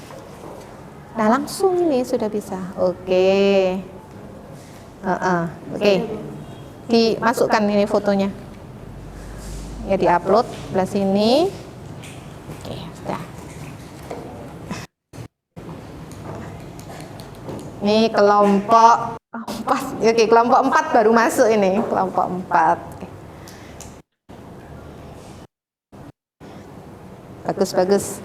S1: Nah langsung ini sudah bisa. Oke. Oke. Dimasukkan ini fotonya. Ya diupload sebelah sini. Oke, sudah. Ini kelompok 4. Oke, kelompok 4 baru masuk ini, kelompok 4. Bagus.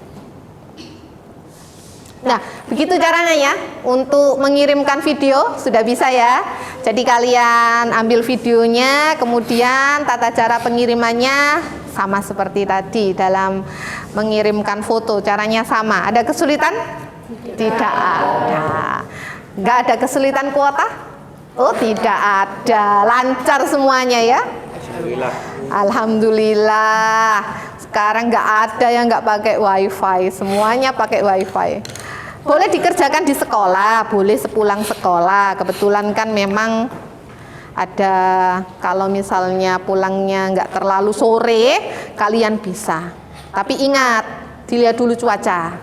S1: Nah, begitu caranya ya untuk mengirimkan video, sudah bisa ya. Jadi kalian ambil videonya, kemudian tata cara pengirimannya sama seperti tadi dalam mengirimkan foto, caranya sama. Ada kesulitan? Tidak ada. Nggak ada kesulitan kuota? Oh, tidak ada. Lancar semuanya ya? Alhamdulillah. Sekarang nggak ada yang nggak pakai wifi, semuanya pakai wifi. Boleh dikerjakan di sekolah, boleh sepulang sekolah. Kebetulan kan memang ada, kalau misalnya pulangnya nggak terlalu sore, kalian bisa. Tapi ingat, dilihat dulu cuaca.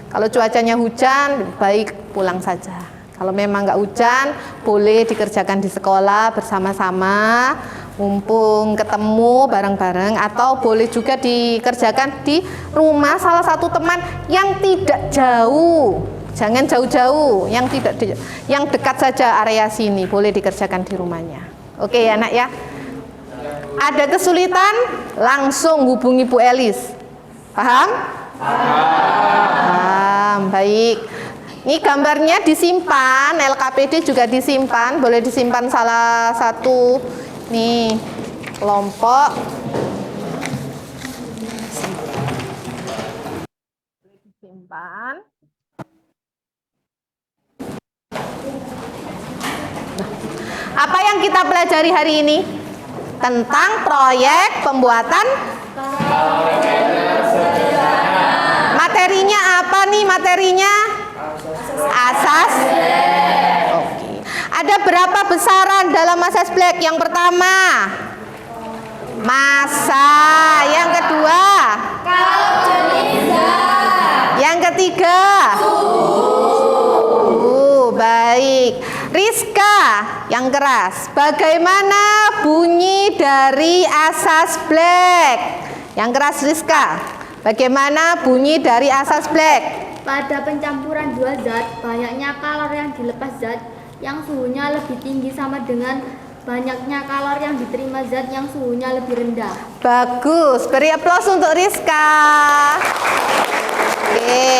S1: Kalau cuacanya hujan, baik pulang saja. Kalau memang nggak hujan, boleh dikerjakan di sekolah bersama-sama, mumpung ketemu bareng-bareng, atau boleh juga dikerjakan di rumah salah satu teman yang tidak jauh. Jangan jauh-jauh, yang dekat saja area sini, boleh dikerjakan di rumahnya. Oke ya nak ya. Ada kesulitan, langsung hubungi Bu Elis. Paham? Paham, baik. Ini gambarnya disimpan, LKPD juga disimpan, boleh disimpan salah satu nih kelompok. Disimpan. Apa yang kita pelajari hari ini? Tentang proyek pembuatan materinya apa nih materinya? Asas. Oke. Ada berapa besaran dalam asas black? Yang pertama massa, yang kedua yang ketiga baik. Rizka yang keras, bagaimana bunyi dari asas black? Yang keras Rizka, bagaimana bunyi dari asas black?
S8: Pada pencampuran dua zat, banyaknya kalor yang dilepas zat yang suhunya lebih tinggi sama dengan banyaknya kalor yang diterima zat yang suhunya lebih rendah.
S1: Bagus, beri aplaus untuk Rizka. Oke.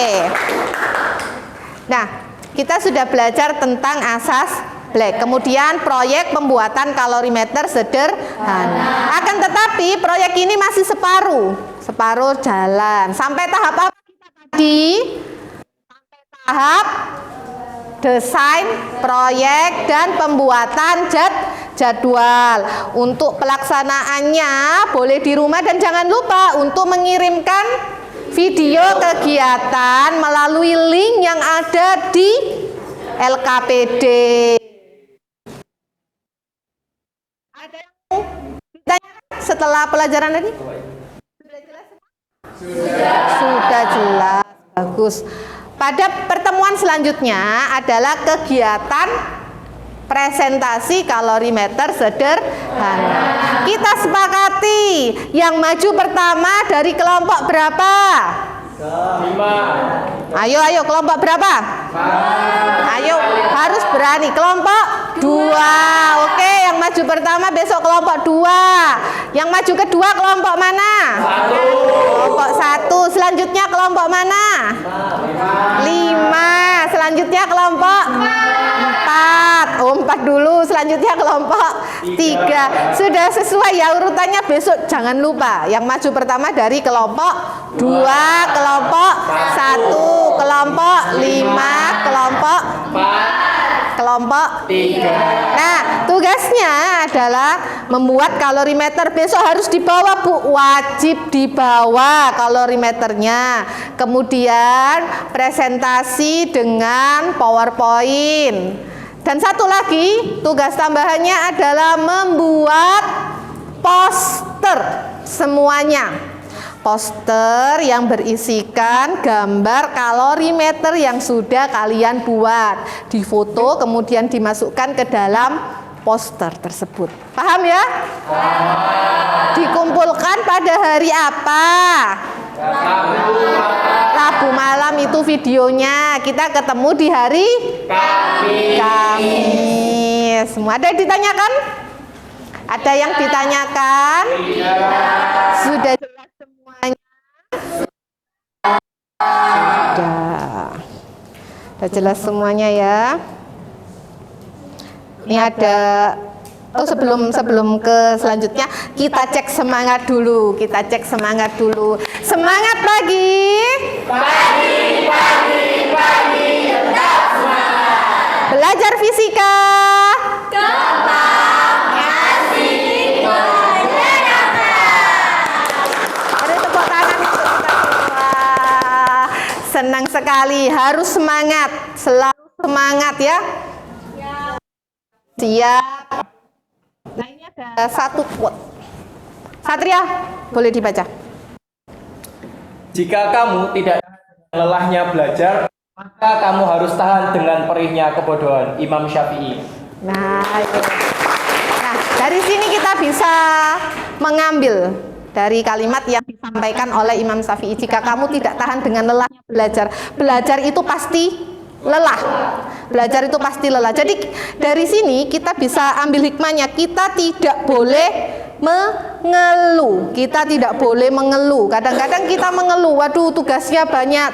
S1: Nah, kita sudah belajar tentang asas black. Kemudian proyek pembuatan kalorimeter sederhana. Akan tetapi proyek ini masih separuh jalan. Sampai tahap apa kita tadi? Sampai tahap desain proyek dan pembuatan jadwal. Untuk pelaksanaannya boleh di rumah dan jangan lupa untuk mengirimkan video kegiatan melalui link yang ada di LKPD. Ada yang mau ditanyakan setelah pelajaran tadi? Sudah jelas? Sudah jelas. Bagus. Pada pertemuan selanjutnya adalah kegiatan presentasi kalorimeter sederhana. Kita sepakati yang maju pertama dari kelompok berapa?
S2: 5.
S1: Ayo kelompok berapa? 5. Ayo harus berani. Kelompok 2. Oke, yang maju pertama besok kelompok 2. Yang maju kedua kelompok mana?
S2: 1.
S1: Kelompok 1. Selanjutnya kelompok mana? 5. Selanjutnya kelompok 4. Oh, 4 dulu. Selanjutnya kelompok 3. Sudah sesuai ya urutannya, besok jangan lupa. Yang maju pertama dari kelompok 2, kelompok 1, kelompok 5, kelompok 4, kelompok 3. Nah, tugasnya adalah membuat kalorimeter. Besok harus dibawa, Bu. Wajib dibawa kalorimeternya. Kemudian presentasi dengan PowerPoint. Dan satu lagi, tugas tambahannya adalah membuat poster semuanya. Poster yang berisikan gambar kalorimeter yang sudah kalian buat. Difoto kemudian dimasukkan ke dalam poster tersebut. Paham ya? Dikumpulkan pada hari apa? Rabu malam itu videonya. Kita ketemu di hari Kamis. Semua ada yang ditanyakan? Ada yang ditanyakan? Sudah jelas semuanya? Sudah jelas semuanya ya? Ini ada sebelum ke selanjutnya kita cek semangat dulu. Semangat pagi. Pagi. Tetap semangat. Belajar fisika. Gampang, asik, menyenangkan. Ada tepuk tangan untuk kita semua. Senang sekali, harus semangat, selalu semangat ya. Siap. Nah, ini ada satu quote. Satria, boleh dibaca.
S2: Jika kamu tidak lelahnya belajar, maka kamu harus tahan dengan perihnya kebodohan. Imam Syafi'i.
S1: Nah, dari sini kita bisa mengambil dari kalimat yang disampaikan oleh Imam Syafi'i. Jika kamu tidak tahan dengan lelahnya belajar itu pasti lelah. Belajar itu pasti lelah. Jadi dari sini kita bisa ambil hikmahnya. Kita tidak boleh mengeluh. Kadang-kadang kita mengeluh. Waduh, tugasnya banyak.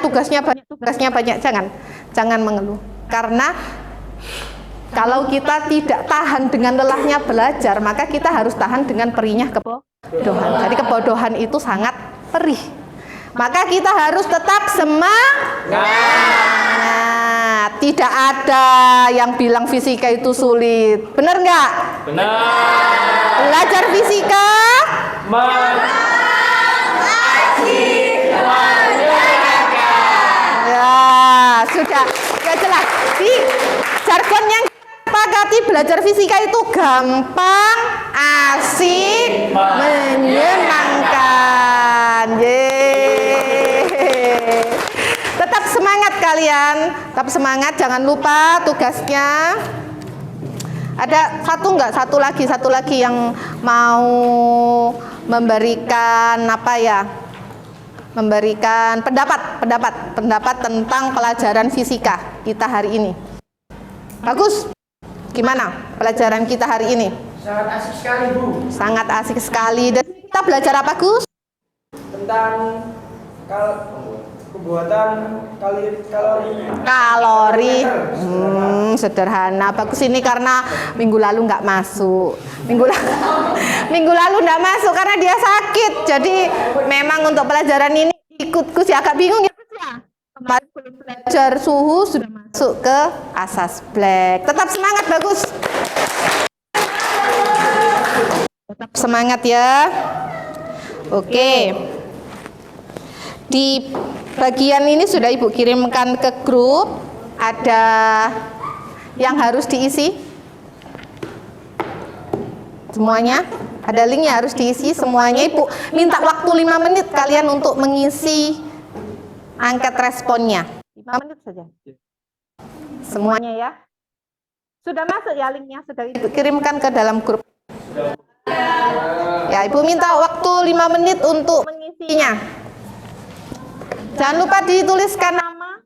S1: Jangan mengeluh. Karena kalau kita tidak tahan dengan lelahnya belajar, maka kita harus tahan dengan perihnya kebodohan. Jadi kebodohan itu sangat perih. Maka kita harus tetap semangat. Tidak ada yang bilang fisika itu sulit. Benar nggak?
S2: Benar.
S1: Belajar fisika. Ya, sudah jelas. Di jargon yang sepakati belajar fisika itu gampang, asik, menyenangkan. Tetap semangat kalian, tetap semangat. Jangan lupa tugasnya. Ada satu lagi yang mau memberikan memberikan pendapat tentang pelajaran fisika kita hari ini. Bagus. Gimana pelajaran kita hari ini?
S4: Sangat asik sekali, Bu.
S1: Sangat asik sekali. Dan kita belajar apa, Gus?
S4: Tentang pembuatan
S1: kalori. Sederhana. Bagus ini karena minggu lalu nggak masuk. Minggu lalu nggak masuk karena dia sakit. Jadi memang untuk pelajaran ini ikut Gus ya, agak bingung ya, Gus ya. Kemarin belum belajar suhu sudah masuk ke asas black. Tetap semangat, bagus. Tetap semangat ya. Oke. Di bagian ini sudah Ibu kirimkan ke grup. Ada yang harus diisi semuanya. Ada linknya harus diisi semuanya. Ibu minta waktu 5 menit kalian untuk mengisi angket responnya. 5 menit saja. Semuanya ya. Sudah masuk ya linknya? Sudah Ibu kirimkan ke dalam grup. Ya, Ibu minta waktu 5 menit untuk mengisinya. Jangan lupa dituliskan nama.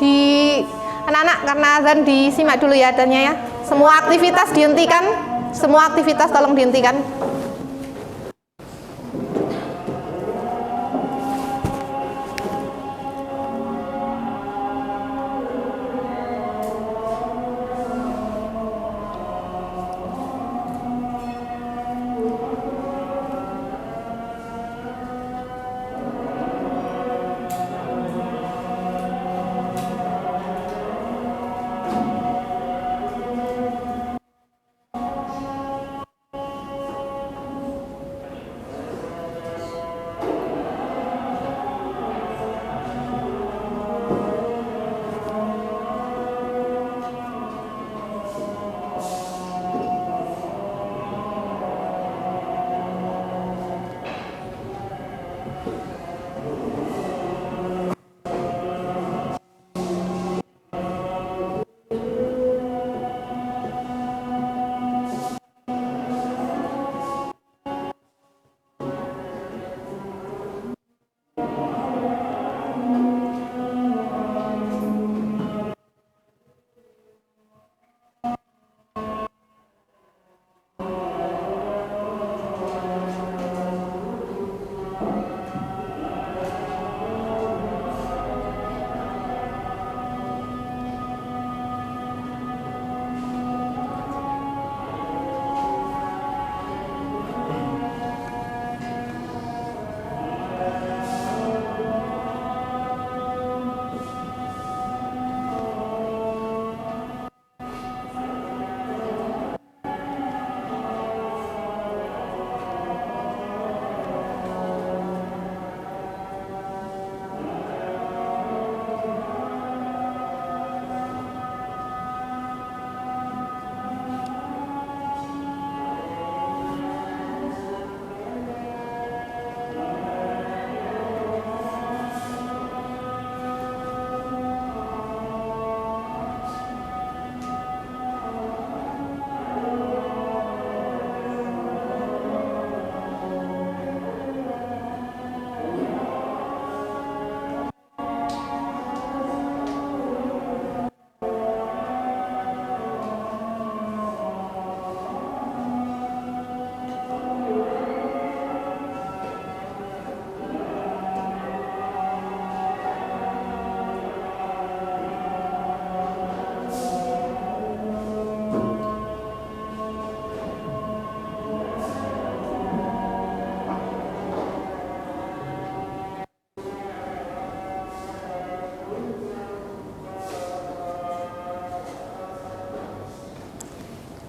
S1: Di anak-anak karena azan disimak dulu ya adanya ya. Semua aktivitas dihentikan. Semua aktivitas tolong dihentikan.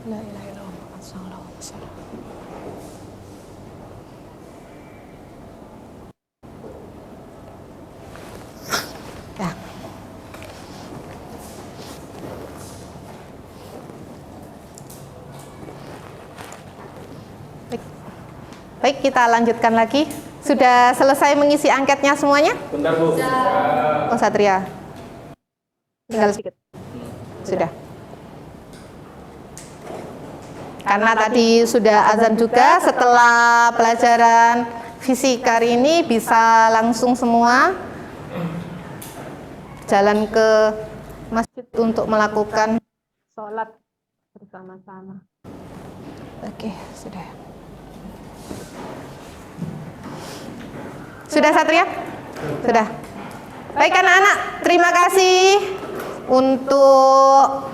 S1: La ilaha illallah. Sallallahu alaihi wasallam. Ya. Baik, kita lanjutkan lagi. Sudah selesai mengisi angketnya semuanya?
S2: Bentar Bu.
S1: Oh, Satria. Tinggal sedikit. Sudah. Karena tadi sudah azan juga, setelah pelajaran fisika hari ini bisa langsung semua jalan ke masjid untuk melakukan sholat bersama-sama. Oke, sudah. Sudah Satria? Sudah. Baik anak-anak, terima kasih untuk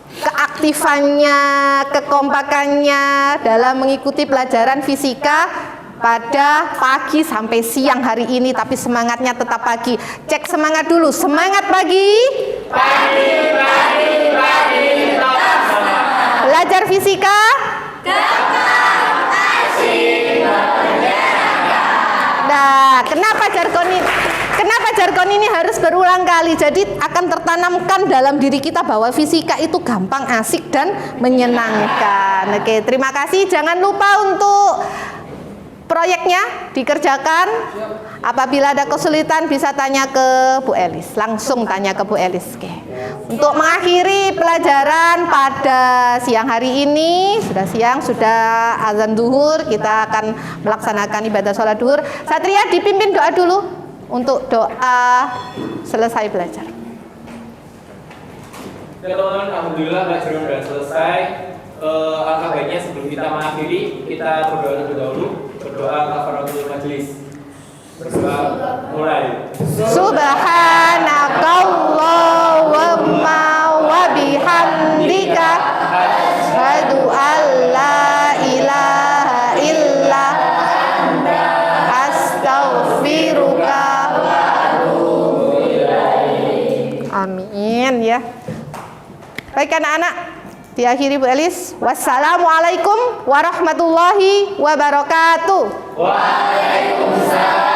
S1: keaktifannya, kekompakannya dalam mengikuti pelajaran fisika pada pagi sampai siang hari ini, tapi semangatnya tetap pagi. Cek semangat dulu, semangat pagi.
S2: Pagi.
S1: Belajar fisika. Nah, kenapa jargon ini harus berulang kali? Jadi akan tertanamkan dalam diri kita bahwa fisika itu gampang, asik dan menyenangkan. Oke, terima kasih. Jangan lupa untuk proyeknya dikerjakan. Apabila ada kesulitan bisa tanya ke Bu Elis. Langsung tanya ke Bu Elis. Oke. Untuk mengakhiri pelajaran pada siang hari ini, sudah siang, sudah azan zuhur, kita akan melaksanakan ibadah sholat zuhur. Satria dipimpin doa dulu untuk doa selesai belajar.
S2: Ya teman-teman, alhamdulillah pelajaran sudah selesai. Alangkah baiknya sebelum kita mengakhiri, kita berdoa terlebih dahulu. Berdoa kafaratul majelis. Berdoa mulai.
S1: Subhanakallahumma wa bihamdika asyhadu an la ilaha illa anta astaghfiruka wa atubu ilaik. Amin ya. Baik anak-anak, diakhiri Bu Elis. Wassalamualaikum warahmatullahi wabarakatuh.
S2: Waalaikumsalam.